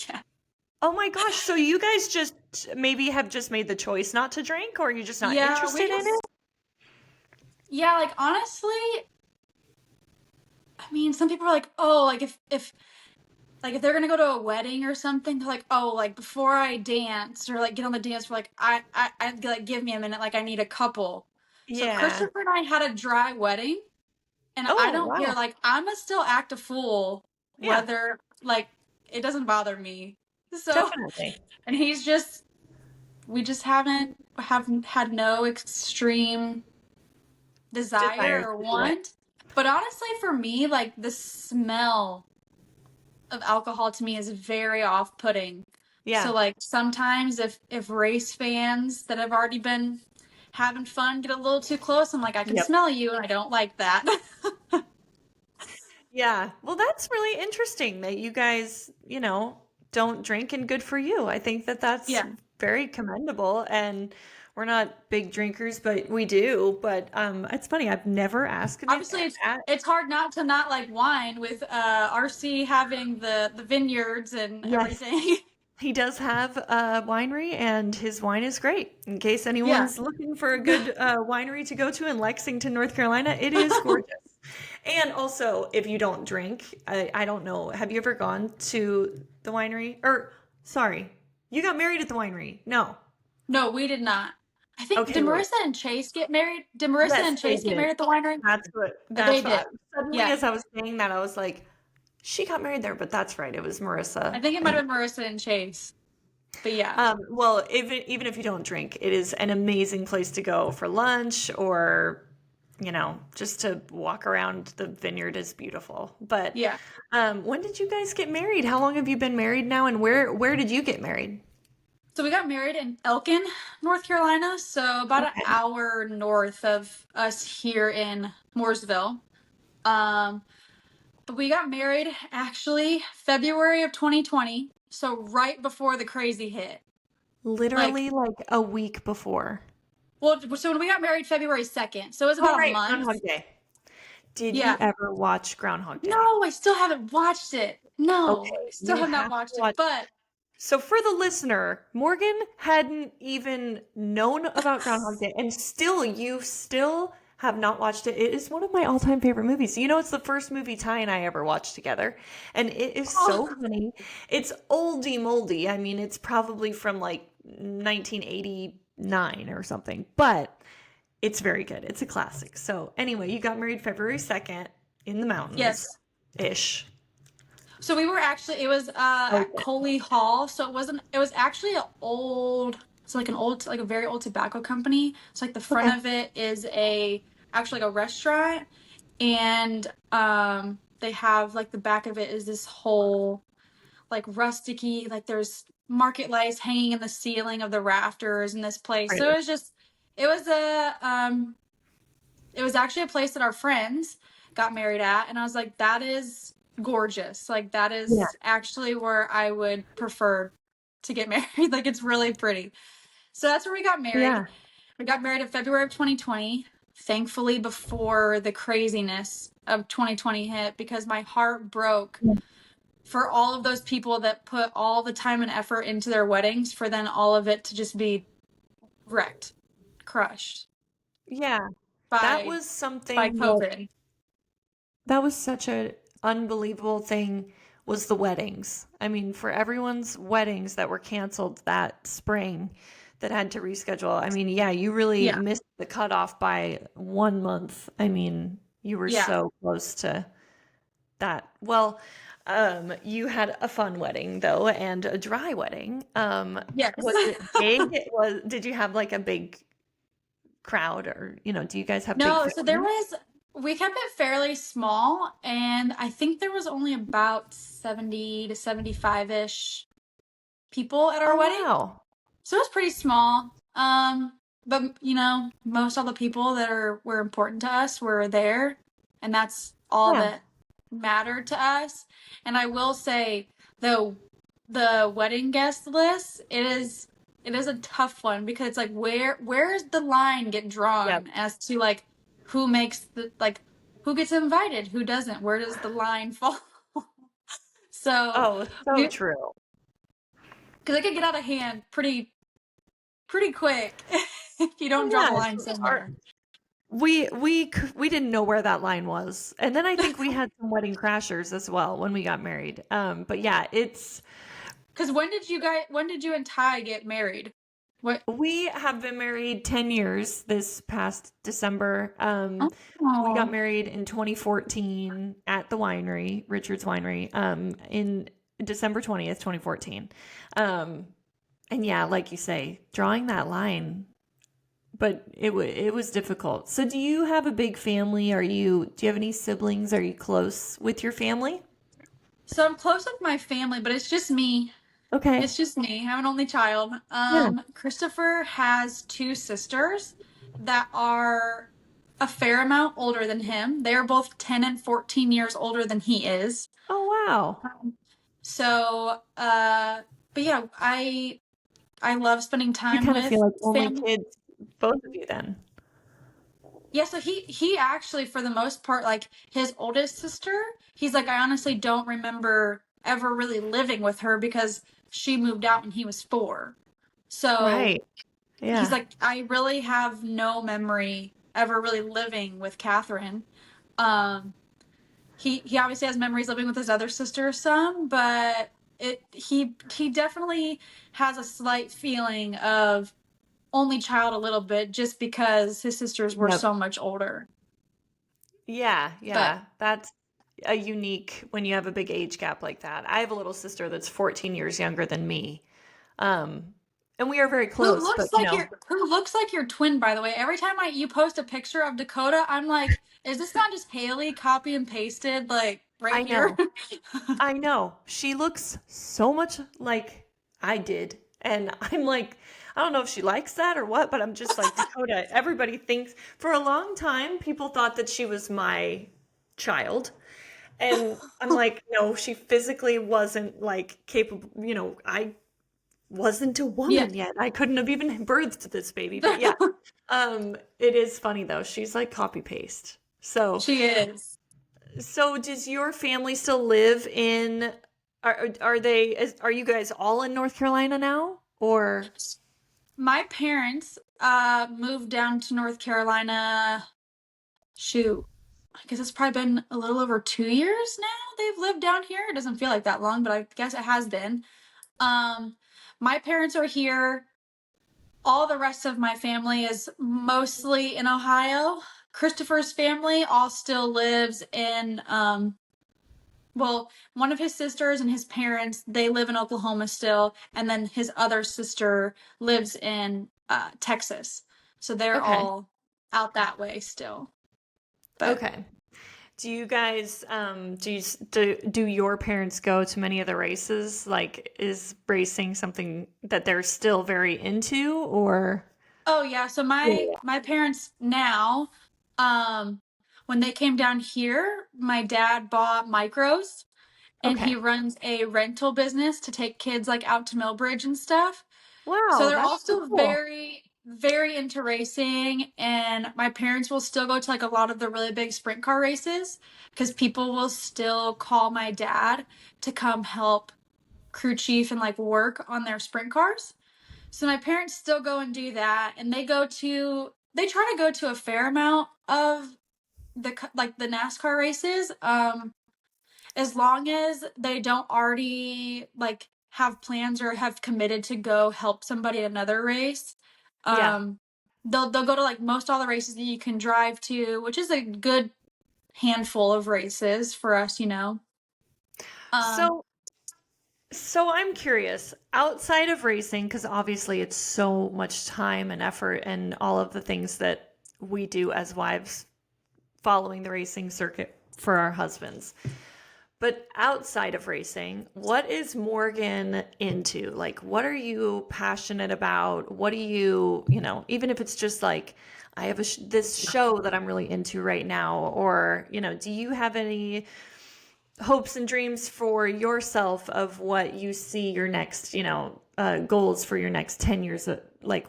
Yeah. Oh my gosh, so you guys just maybe have just made the choice not to drink, or are you just not Yeah, we interested in it? just yeah, like honestly, I mean, some people are like, "Oh, like if like if they're gonna go to a wedding or something, they're like, oh, like before I dance or like get on the dance floor, like I like give me a minute, like I need a couple." So Yeah. Christopher and I had a dry wedding, and I Oh, don't care. wow. Like I'ma still act a fool, Yeah, whether like it doesn't bother me. So, definitely. and he's just we just haven't had no extreme desire Desires or to do it. want. But honestly, for me, like the smell of alcohol to me is very off-putting. So Yeah. like sometimes if race fans that have already been having fun get a little too close, I'm like, I can Yep. smell you, and I don't like that. Yeah. Well, that's really interesting that you guys, don't drink and good for you. I think that that's Yeah. very commendable and we're not big drinkers, but we do. But it's funny. I've never asked it Obviously at it's hard not to not like wine with RC having the vineyards and yes. everything. He does have a winery and his wine is great. In case Yeah. anyone's looking for a good winery to go to in Lexington, North Carolina, it is gorgeous. And also, if you don't drink, I don't know, have you ever gone to the winery? Or, sorry, you got married at the winery. No. No, we did not. I think Okay, did wait. Marissa and Chase get married? Did Marissa Yes, and they Chase get did. married at the winery? That's They what did. suddenly Yeah. as I was saying that, I was like, she got married there, but that's right. It was I Marissa think it might and have been Marissa and Chase. But yeah. Well, even if you don't drink, it is an amazing place to go for lunch or, just to walk around the vineyard is beautiful. But Yeah. when did you guys get married? How long have you been married now, and where did you get married? So we got married in Elkin, North Carolina, so about an Okay. hour north of us here in Mooresville. Um, but we got married actually February of 2020, so right before the crazy hit. Like, Literally like a week before. well, so when we got married February 2nd, so it was Oh, about a right, month. Groundhog Day. Did you Yeah. ever watch Groundhog Day? No, I still haven't watched it. No, I Okay, still you have not have to watched it, watch. but So for the listener, Morgan hadn't even known about Groundhog Day, and you still have not watched it. It is one of my all-time favorite movies. It's the first movie Ty and I ever watched together, and it is so oh, funny. It's oldie moldy. I mean, it's probably from like 1989 or something, but it's very good. It's a classic. So anyway, you got married February 2nd in the mountains, yes. ish. So we were actually it was at Okay. Coley Hall, so it was actually an old it's like an old like a very old tobacco company. So like the Okay. front of it is a actually like a restaurant, and they have like the back of it is this whole like rusticy, like there's market lights hanging in the ceiling of the rafters in this place. So Great. it was a it was actually a place that our friends got married at, and I was like, that is gorgeous. Like that Yeah. is actually where I would prefer to get married. Like it's really pretty. So that's where we got married. Yeah. We got married in February of 2020. thankfully before the craziness of 2020 hit, because my heart broke for all of those people that put all the time and effort into their weddings for then all of it to just be wrecked, crushed Yeah, that by was something that COVID. that was such a unbelievable thing was the weddings. I mean, for everyone's weddings that were canceled that spring that had to reschedule. I mean, yeah, you really Yeah. missed the cutoff by 1 month. I mean, you were Yeah. so close to that. Well, you had a fun wedding though, and a dry wedding. Yes. Was it big? Did you have like a big crowd or, do you guys have big No, so families? we kept it fairly small, and I think there was only about 70 to 75-ish people at our Oh, wedding. wow. So it was pretty small. But most all the people that were important to us were there, and that's all Yeah. that mattered to us. And I will say, though, the wedding guest list, it is a tough one because it's like where's the line get Yep. drawn as to like who makes the like who gets invited, who doesn't, where does the line fall? So Oh, so we true. because it could get out of hand pretty quick if you don't draw the Yes. line somewhere. We didn't know where that line was. And then I think we had some wedding crashers as well when we got married. But yeah, Because when did you and Ty get married? What? we have been married 10 years this past December. We got Oh, married in 2014 at the winery, Richard's Winery, in December 20th, 2014. Um, and yeah, like you say, drawing that line, but it was difficult. So do you have a big family? Do you have any siblings? Are you close with your family? so I'm close with my family, but it's just me. Okay. It's just me. I'm an only child. Yeah. Christopher has two sisters that are a fair amount older than him. They are both 10 and 14 years older than he is. Oh, wow. So, but yeah, I love spending You time kind of feel with like only family. kids, both of you then. Yeah, so he actually for the most part like his oldest sister, he's like I honestly don't remember ever really living with her because she moved out when he was 4. So, Right. he's Yeah. like I really have no memory ever really living with Catherine. Um he obviously has memories living with his other sister some, but he definitely has a slight feeling of only child a little bit just because his sisters were Yep. so much older. Yeah, But yeah. That's a unique when you have a big age gap like that. I have a little sister that's 14 years younger than me. Um, and we are very close, but who looks like your twin, by the way. Every time you post a picture of Dakota, I'm like, is this not just Haley copy and pasted like right I here? know. I know. She looks so much like I did. And I'm like, I don't know if she likes that or what, but I'm just like, Dakota, everybody thinks for a long time, people thought that she was my child. And I'm like, no, she physically wasn't like capable, I wasn't a Yeah. woman yet. I couldn't have even birthed this baby. But yeah, it is funny though. She's like copy paste. So She is. so does your family still live in are you guys all in North Carolina now or My parents moved down to North Carolina. Shoot. I guess it's probably been a little over 2 years now they've lived down here. It doesn't feel like that long, but I guess it has been. Um, my parents are here. All the rest of my family is mostly in Ohio. Christopher's family all still lives in well, one of his sisters and his parents, they live in Oklahoma still, and then his other sister lives in Texas. So they're okay. all out that way still. But Okay. Do you guys do your parents go to many of the races? Like is racing something that they're still very into or oh yeah, so my yeah. my parents now um when they came down here, my dad bought micros and he Okay. runs a rental business to take kids like out to Millbridge and stuff. So Wow, they're that's so also cool. very into racing, and my parents will still go to like a lot of the really big sprint car races because people will still call my dad to come help crew chief and like work on their sprint cars. So my parents still go and do that, and they try to go to a fair amount of the NASCAR races. As long as they don't already like have plans or have committed to go help somebody at another race. Yeah. Um they'll go to like most all the races that you can drive to, which is a good handful of races for us. Um So so I'm curious, outside of racing, because obviously it's so much time and effort and all of the things that we do as wives following the racing circuit for our husbands. But outside of racing, what is Morgan into? Like, what are you passionate about? What do even if it's just like, I have this show that I'm really into right now, or, do you have any hopes and dreams for yourself of what you see your next, goals for your next 10 years? Like,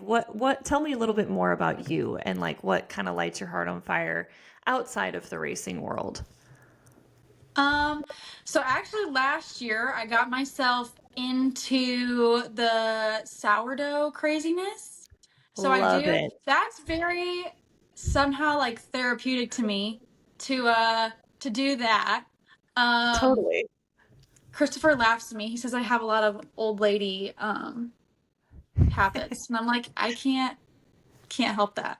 tell me a little bit more about you and like what kind of lights your heart on fire outside of the racing world. um so actually last year I got myself into the sourdough craziness. So I Love do it. that's very somehow like therapeutic to me to do that. Um Totally. Christopher laughs at me. He says I have a lot of old lady habits. And I'm like, I can't help that.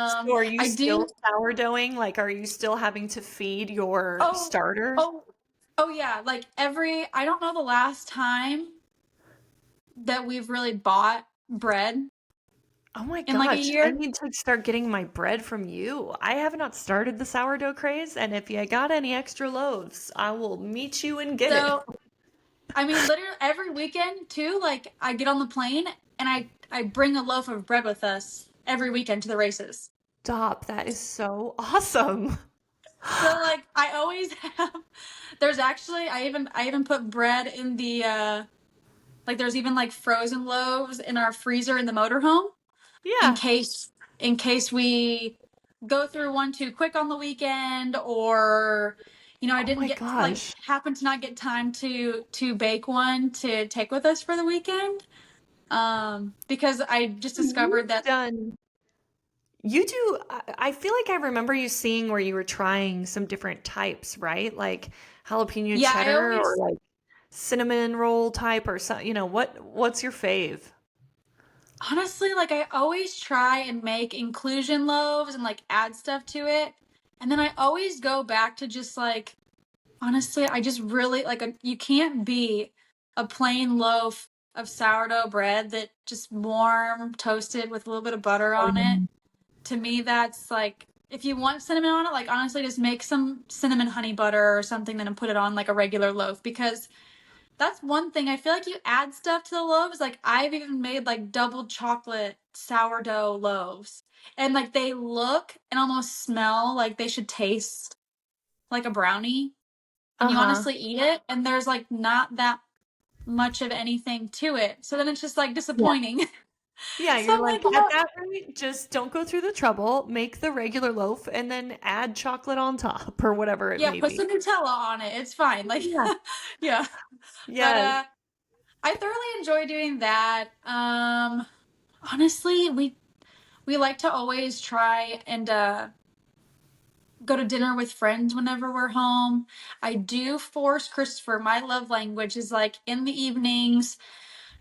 So are you I still do sourdoughing? Like, are you still having to feed your oh starter? oh oh yeah, like every I don't know the last time that we've really bought bread Oh my in like a gosh, I year. need to start getting my bread from you. I have not started the sourdough craze, and if you got any extra loaves, I will meet you and get it. So I mean literally every weekend too, like I get on the plane and I bring a loaf of bread with us every weekend to the races. Stop. That is so awesome. So like I always have there's actually I even put bread in the like there's even like frozen loaves in our freezer in the motorhome in Yeah. case in case we go through one too quick on the weekend, or I Oh didn't my get like gosh. happen to not get time to bake one to take with us for the weekend. Because I just So you've discovered that done You do. I feel like I remember you seeing where you were trying some different types, right? Like jalapeno yeah, I cheddar or always like cinnamon roll type or something. What's your fave? honestly, like I always try and make inclusion loaves and like add stuff to it. And then I always go back to just like honestly, I just really like you can't beat a plain loaf of sourdough bread that just warm, toasted with a little bit of butter Oh, on it. yeah. To me, that's like if you want cinnamon on it, like honestly, just make some cinnamon honey butter or something, then and put it on like a regular loaf because that's one thing. I feel like you add stuff to the loaves. Like I've even made like double chocolate sourdough loaves. And like they look and almost smell like they should taste like a brownie. And you Uh-huh. honestly eat it and there's like not that much of anything to it. So then it's just like Yeah. disappointing. Yeah, So you're I'm like, like, at well, that rate, just don't go through the trouble, make the regular loaf, and then add chocolate on top or whatever it yeah, may put be. some Nutella on it. It's fine. Like Yeah. yeah. But Yes. I thoroughly enjoy doing that. Honestly, we like to always try and go to dinner with friends whenever we're home. I do force Christopher, my love language is like in the evenings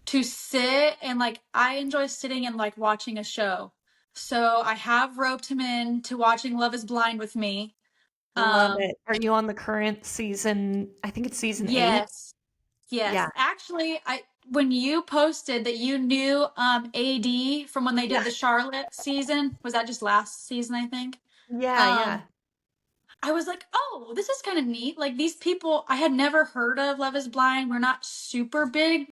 to sit and like I enjoy sitting and like watching a show. So I have roped him in to watching Love is Blind with me. Love Um it. Are you on the current season? I think it's season 8. yes. Yes. Yeah. Actually, I when you posted that you knew AD from when they Yeah. did the Charlotte season, was that just last season, I think? Yeah, Um yeah. I was like, "Oh, this is kind of neat." Like these people I had never heard of Love is Blind. We're not super big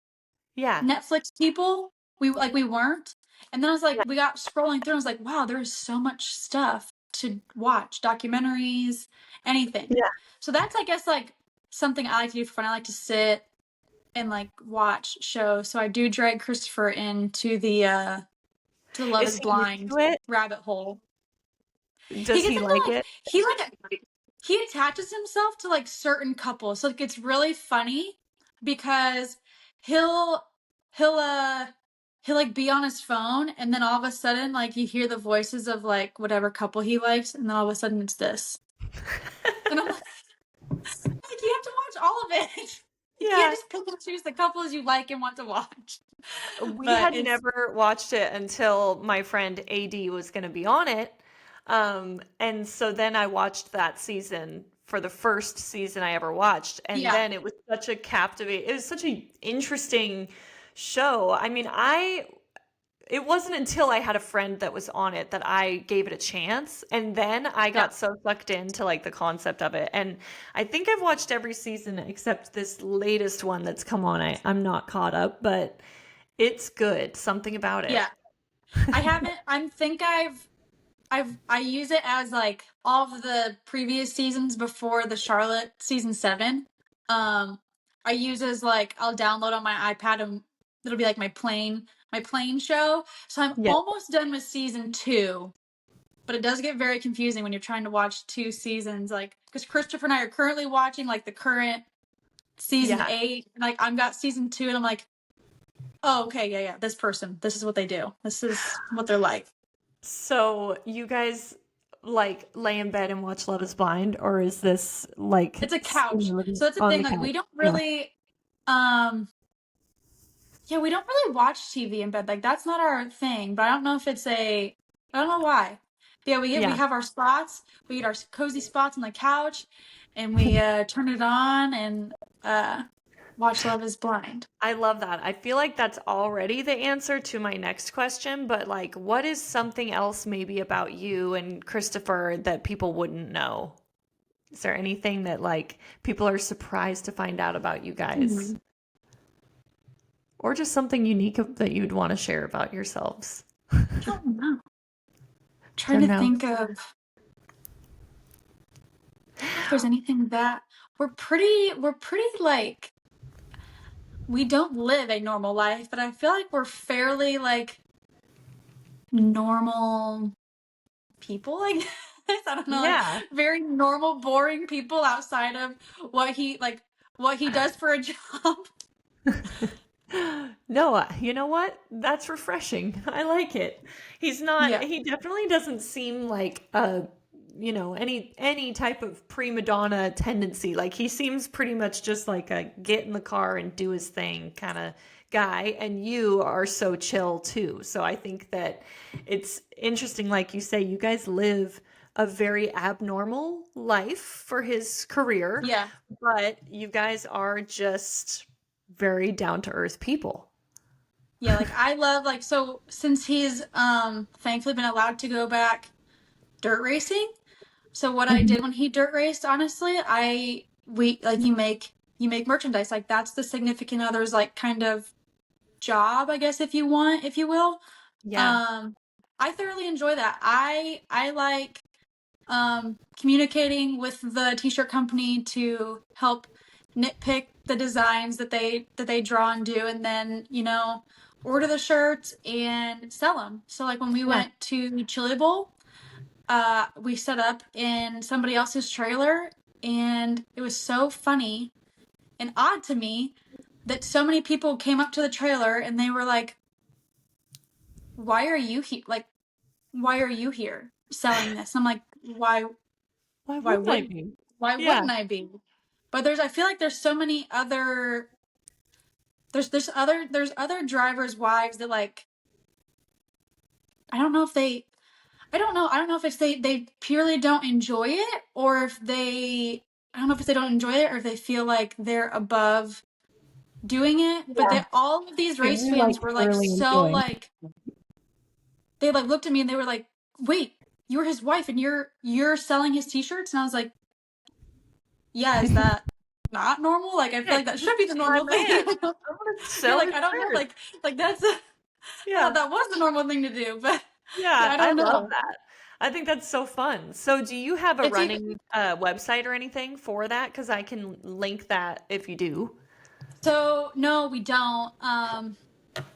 Yeah. Netflix people. We weren't. And then I was like, Yeah. we got scrolling through. I was like, wow, there's so much stuff to watch, documentaries, anything. Yeah. So that's, I guess, like something I like to do for fun. I like to sit and like watch shows. So I do drag Christopher into the to the Love Is Is he Blind into it? rabbit hole. He Does gets he into like like it? he attaches himself to like certain couples. So like it's really funny because he'll he'll uh he'll like be on his phone and then all of a sudden like you hear the voices of like whatever couple he likes and then all of a sudden it's this. And I'm like you have to watch all of it. You can't Yeah. just pick and choose the couples you like and want to watch. We But had it's never watched it until my friend AD was going to be on it. And so then I watched that season for the first season I ever watched. And yeah, then it was such a captivating, it was such an interesting show. I mean, it wasn't until I had a friend that was on it that I gave it a chance. And then I yeah. got so sucked into like the concept of it. And I think I've watched every season except this latest one that's come on. I'm not caught up, but it's good. Something about it. Yeah. I haven't I think I use it as like all of the previous seasons before the Charlotte season 7. I use as like I'll download on my iPad and it'll be like my plane show. So I'm Yeah. almost done with season 2, but it does get very confusing when you're trying to watch 2 seasons like cuz Christopher and I are currently watching like the current season Yeah. 8 and like I've got season 2 and I'm like, "Oh, okay, yeah, yeah, this person. This is what they do. This is what they're like." So you guys like lay in bed and watch Love is Blind, or is this like It's a couch. So that's the on thing, the like couch? we don't Yeah. really um yeah, we don't really watch TV in bed. Like that's not our thing, but I don't know if it's a I don't know why. But yeah, we Yeah. have our spots. We get our cozy spots on the couch and we turn it on and uh watch Love is Blind. I love that. I feel like that's already the answer to my next question, but like, what is something else maybe about you and Christopher that people wouldn't know? Is there anything that like people are surprised to find out about you guys? Mhm. Or just something unique that you'd want to share about yourselves? I don't know. Trying Don't to know. think of I don't know if there's anything that we're pretty like we don't live a normal life, but I feel like we're fairly like normal people, I guess. I don't know, like Yeah. very normal, boring people outside of what he does for a job. No, you know what? That's refreshing. I like it. Yeah. He definitely doesn't seem like any type of prima donna tendency. Like he seems pretty much just like a get in the car and do his thing kind of guy. And you are so chill too. So I think that it's interesting, like you say, you guys live a very abnormal life for his career, Yeah. but you guys are just very down to earth people. Yeah, like I love like so since he's thankfully been allowed to go back dirt racing. So what I Mhm. did when he dirt raced, honestly, I we like you make merchandise. Like that's the significant other's like kind of job, I guess if you will. Yeah. Um I thoroughly enjoy that. I like communicating with the t-shirt company to help nitpick the designs that they draw and do and then order the shirts and sell them. So like when we Yeah. went to Chili Bowl, we set up in somebody else's trailer and it was so funny and odd to me that so many people came up to the trailer and they were like, why are you here, like why are you here selling this? I'm like, Why why wouldn't I wouldn't be? why Yeah. wouldn't I be? But I feel like there's so many other there's other drivers' wives that like I don't know if they I don't know if it's they purely don't enjoy it or if they I don't know if they don't enjoy it or if they feel like they're above doing it. But Yeah. all of these They race really like fans were like thoroughly so enjoy. like they like looked at me and they were like, "Wait, you're his wife and you're selling his t-shirts?" And I was like, "Yeah, is that not normal? Like I feel Yeah, like that this should be the is my normal thing." man. I want to You're sell like, his I don't know, shirt. like that's I thought Yeah. that was the normal thing to do, but yeah, Yeah, I I don't love know. that. I think that's so fun. So do you have a It's even running website or anything for that? Because I can link that if you do. so no, we don't.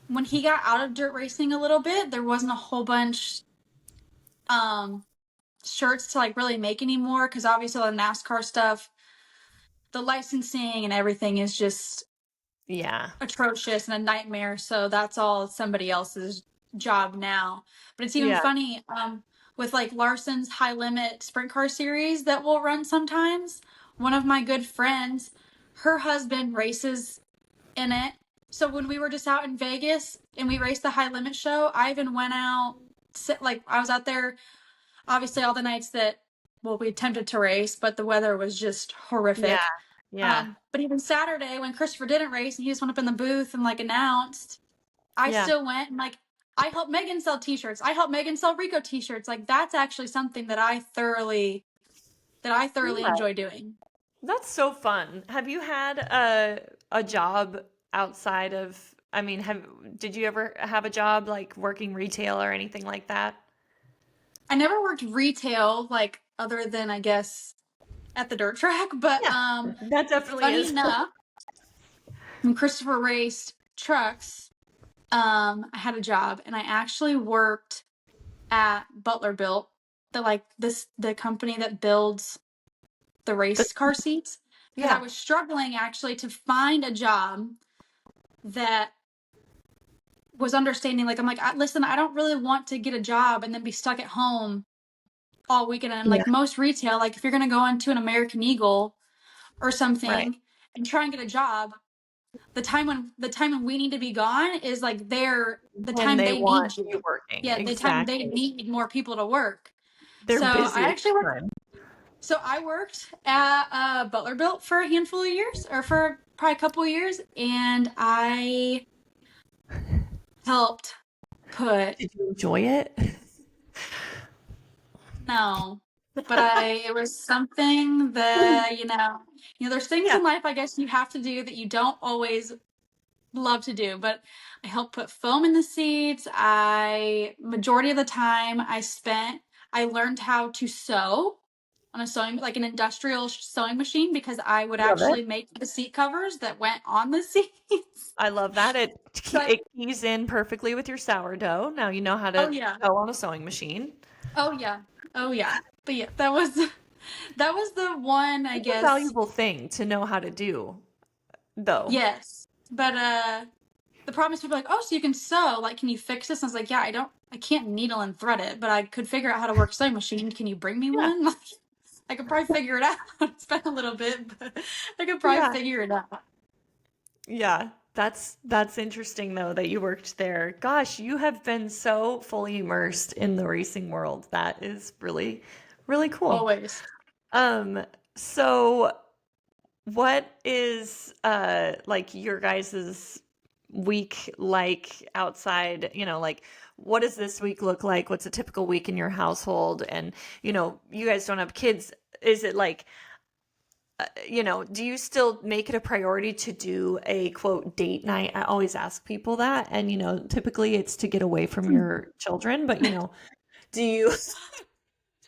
when he got out of dirt racing a little bit, there wasn't a whole bunch um shirts to like really make anymore because obviously all the NASCAR stuff, the licensing and everything is just Yeah. atrocious and a nightmare. So that's all somebody else's job now. But it's even Yeah. funny with like Larson's high limit sprint car series that we'll run sometimes. One of my good friends, her husband races in it. So when we were just out in Vegas and we raced the high limit show, I even went out, like I was out there obviously all the nights that, well, we attempted to race, but the weather was just Yeah. horrific. Yeah. But even Saturday when Christopher didn't race and he just went up in the booth and like announced, I Yeah. still went and like I helped Megan sell t-shirts. I helped Megan sell Rico t-shirts. Like that's actually something that I thoroughly Yeah. enjoy doing. That's so fun. Have you had a job outside of, I mean, have did you ever have a job like working retail or anything like that? I never worked retail like other than I guess at the dirt track, but Yeah. That definitely funny is. enough, when Christopher raced trucks, I had a job and I actually worked at Butler Built, the company that builds the race car seats, because I Yeah. was struggling actually to find a job that was understanding. Like I'm like, listen, I don't really want to get a job and then be stuck at home all weekend. And Yeah. like most retail, like if you're gonna go into an American Eagle or Right. something and try and get a job, the time when we need to be gone is like the When time they they want need you you. working. Yeah, the time they Exactly. need more people to work. They're So busiest time. I worked at Butler Built for a handful of years, or for probably a couple of years, and I helped put Did you enjoy it? no, but it was something that there's things Yeah. in life I guess you have to do that you don't always love to do, but I helped put foam in the seats. Majority of the time I learned how to sew on a sewing, like an industrial sewing machine, because I would Love it. actually make the seat covers that went on the seats. I love that. So, It keys in perfectly with your sourdough. Now you know how oh to yeah, sew on a sewing machine. oh yeah, oh yeah. But yeah, that was the one, I It's a guess. valuable thing to know how to do, though. Yes, but the problem is people are like, oh, so you can sew? Like, can you fix this? And I was like, yeah, I can't needle and thread it, but I could figure out how to work a sewing machine. Can you bring me Yeah. one? Like, I could probably figure it out. It's been a little bit, but I could probably Yeah. figure it out. Yeah. That's interesting though that you worked there. Gosh, you have been so fully immersed in the racing world. That is really, really cool. Always. Um, so what is like your guys's week like outside, like what does this week look like? What's a typical week in your household? And you guys don't have kids. Is it like do you still make it a priority to do a quote date night? I always ask people that. And typically it's to get away from your children, but do you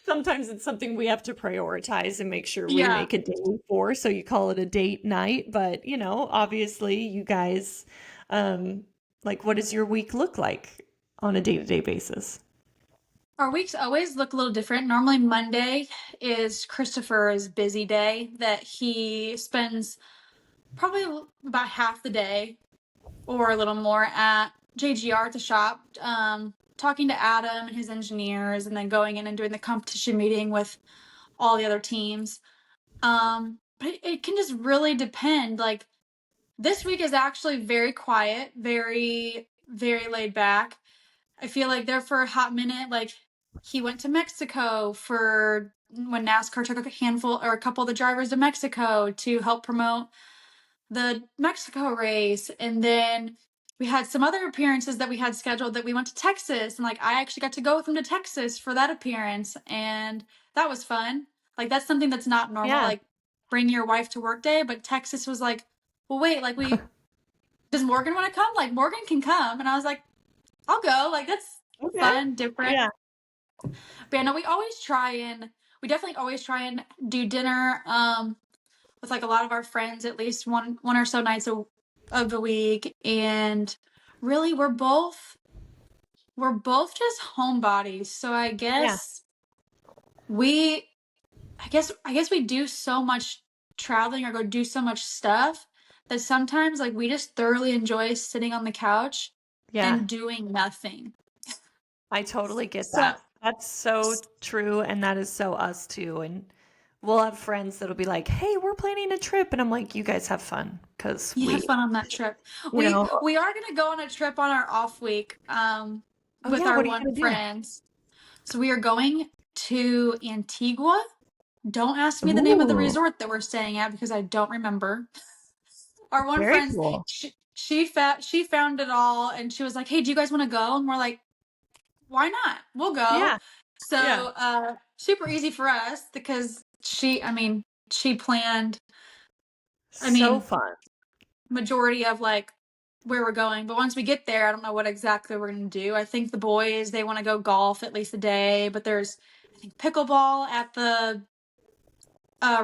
sometimes it's something we have to prioritize and make sure we Yeah. make a day for, so you call it a date night. But, obviously you guys, um, like, what does your week look like on a day-to-day basis? Our weeks always look a little different. Normally, Monday is Christopher's busy day that he spends probably about half the day or a little more at JGR at the shop, talking to Adam and his engineers, and then going in and doing the competition meeting with all the other teams. But it can just really depend. Like this week is actually very quiet, very, very laid back. I feel like there for a hot minute, like he went to Mexico for when NASCAR took a handful or a couple of the drivers to Mexico to help promote the Mexico race. And then we had some other appearances that we had scheduled that we went to Texas. And like I actually got to go with him to Texas for that appearance. And that was fun. Like that's something that's not normal. Yeah. Like bring your wife to work day. But Texas was like, well, wait, like does Morgan want to come? Like Morgan can come. And I was like, I'll go. Like that's Okay. fun, different. Yeah. But yeah, no, we definitely always try and do dinner with like a lot of our friends at least one or so nights of the week. And really, we're both just homebodies. So Yeah. we I guess we do so much traveling or go do so much stuff that sometimes like we just thoroughly enjoy sitting on the couch Yeah. and doing nothing. I totally get So that. That's so true, and that is so us too. And we'll have friends that'll be like, "Hey, we're planning a trip," and I'm like, "You guys have fun," because you had fun on that trip. you know, We are gonna go on a trip on our off week oh with yeah, our what are you one gonna do? friend. So we are going to Antigua. Don't ask me the name of the Ooh, resort that we're staying at because I don't remember. Our one very friend, cool. she found it all, and she was like, "Hey, do you guys want to go?" And we're like, "Why not? We'll go." Yeah, yeah, So, super easy for us because she planned. I so mean, fun. majority of like where we're going, but once we get there, I don't know what exactly we're gonna do. I think the boys they want to go golf at least a day, but there's I think pickleball at the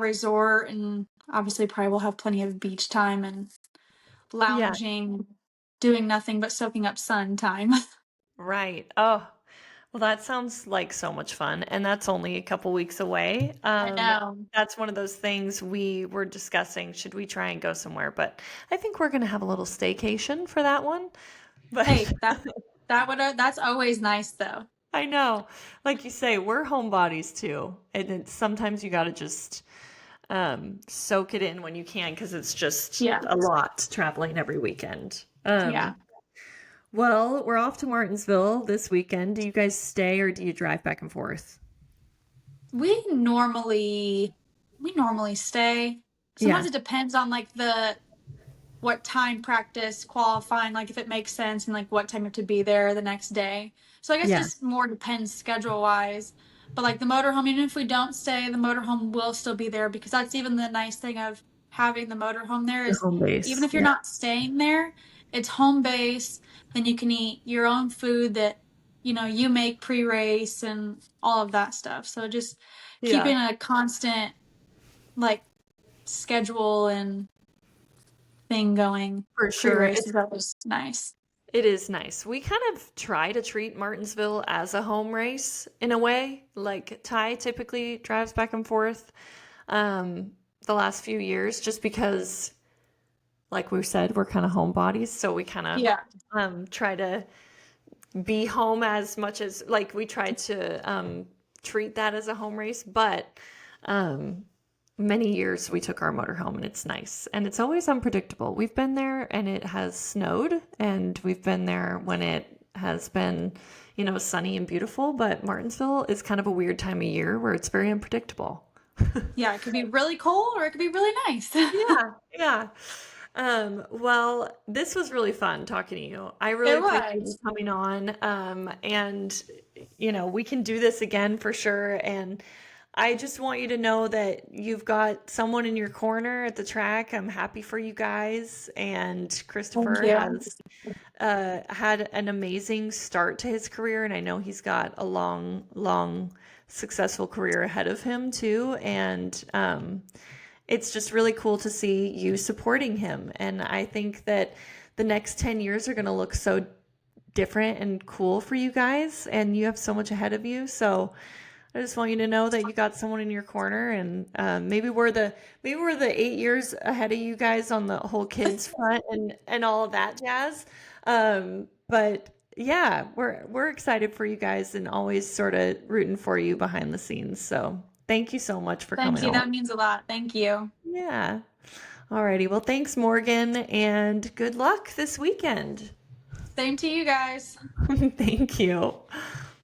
resort, and obviously probably we'll have plenty of beach time and Yeah, lounging, doing nothing but soaking up sun time. right. Oh, well, that sounds like so much fun, and that's only a couple weeks away. I know. That's one of those things we were discussing. Should we try and go somewhere? But I think we're gonna have a little staycation for that one. But Hey, that's always nice though. I know, like you say, we're homebodies too, and it's sometimes you gotta just soak it in when you can because it's just Yeah. a lot traveling every weekend. Yeah. Well, we're off to Martinsville this weekend. Do you guys stay or do you drive back and forth? We normally we normally stay. Sometimes Yeah, it depends on like the what time practice qualifying, like if it makes sense and like what time you have to be there the next day. So I guess it yeah, just more depends schedule wise. But like the motorhome, even if we don't stay, the motorhome will still be there because that's even the nice thing of having the motorhome there your is home even base. if you're Yeah, not staying there, it's home base. Then you can eat your own food that you make pre-race and all of that stuff. So just yeah, keeping a constant like schedule and thing going for sure. pre-race is always nice. It is nice. We kind of try to treat Martinsville as a home race in a way. Like Ty typically drives back and forth um, the last few years just because, like we said, we're kind of homebodies. So we kind of Yeah. try to be home as much as, like, we try to treat that as a home race. But um, many years we took our motorhome and it's nice and it's always unpredictable. We've been there and it has snowed and we've been there when it has been, sunny and beautiful, but Martinsville is kind of a weird time of year where it's very unpredictable. Yeah, it could be really cold or it could be really nice. Yeah, yeah. Well, this was really fun talking to you. I really It appreciate you was. coming on. And we can do this again for sure. And I just want you to know that you've got someone in your corner at the track. I'm happy for you guys. And Thank Christopher you. has had an amazing start to his career. And I know he's got a long, long, successful career ahead of him too. And it's just really cool to see you supporting him. And I think that the next 10 years are going to look so different and cool for you guys. And you have so much ahead of you. So I just want you to know that you got someone in your corner, and maybe we're the 8 years ahead of you guys on the whole kids front and all of that jazz. But yeah, we're excited for you guys and always sort of rooting for you behind the scenes. So thank you so much for Thank coming you. on. That means a lot. Thank you. Yeah. Alrighty. Well, thanks, Morgan, and good luck this weekend. Same to you guys. Thank you.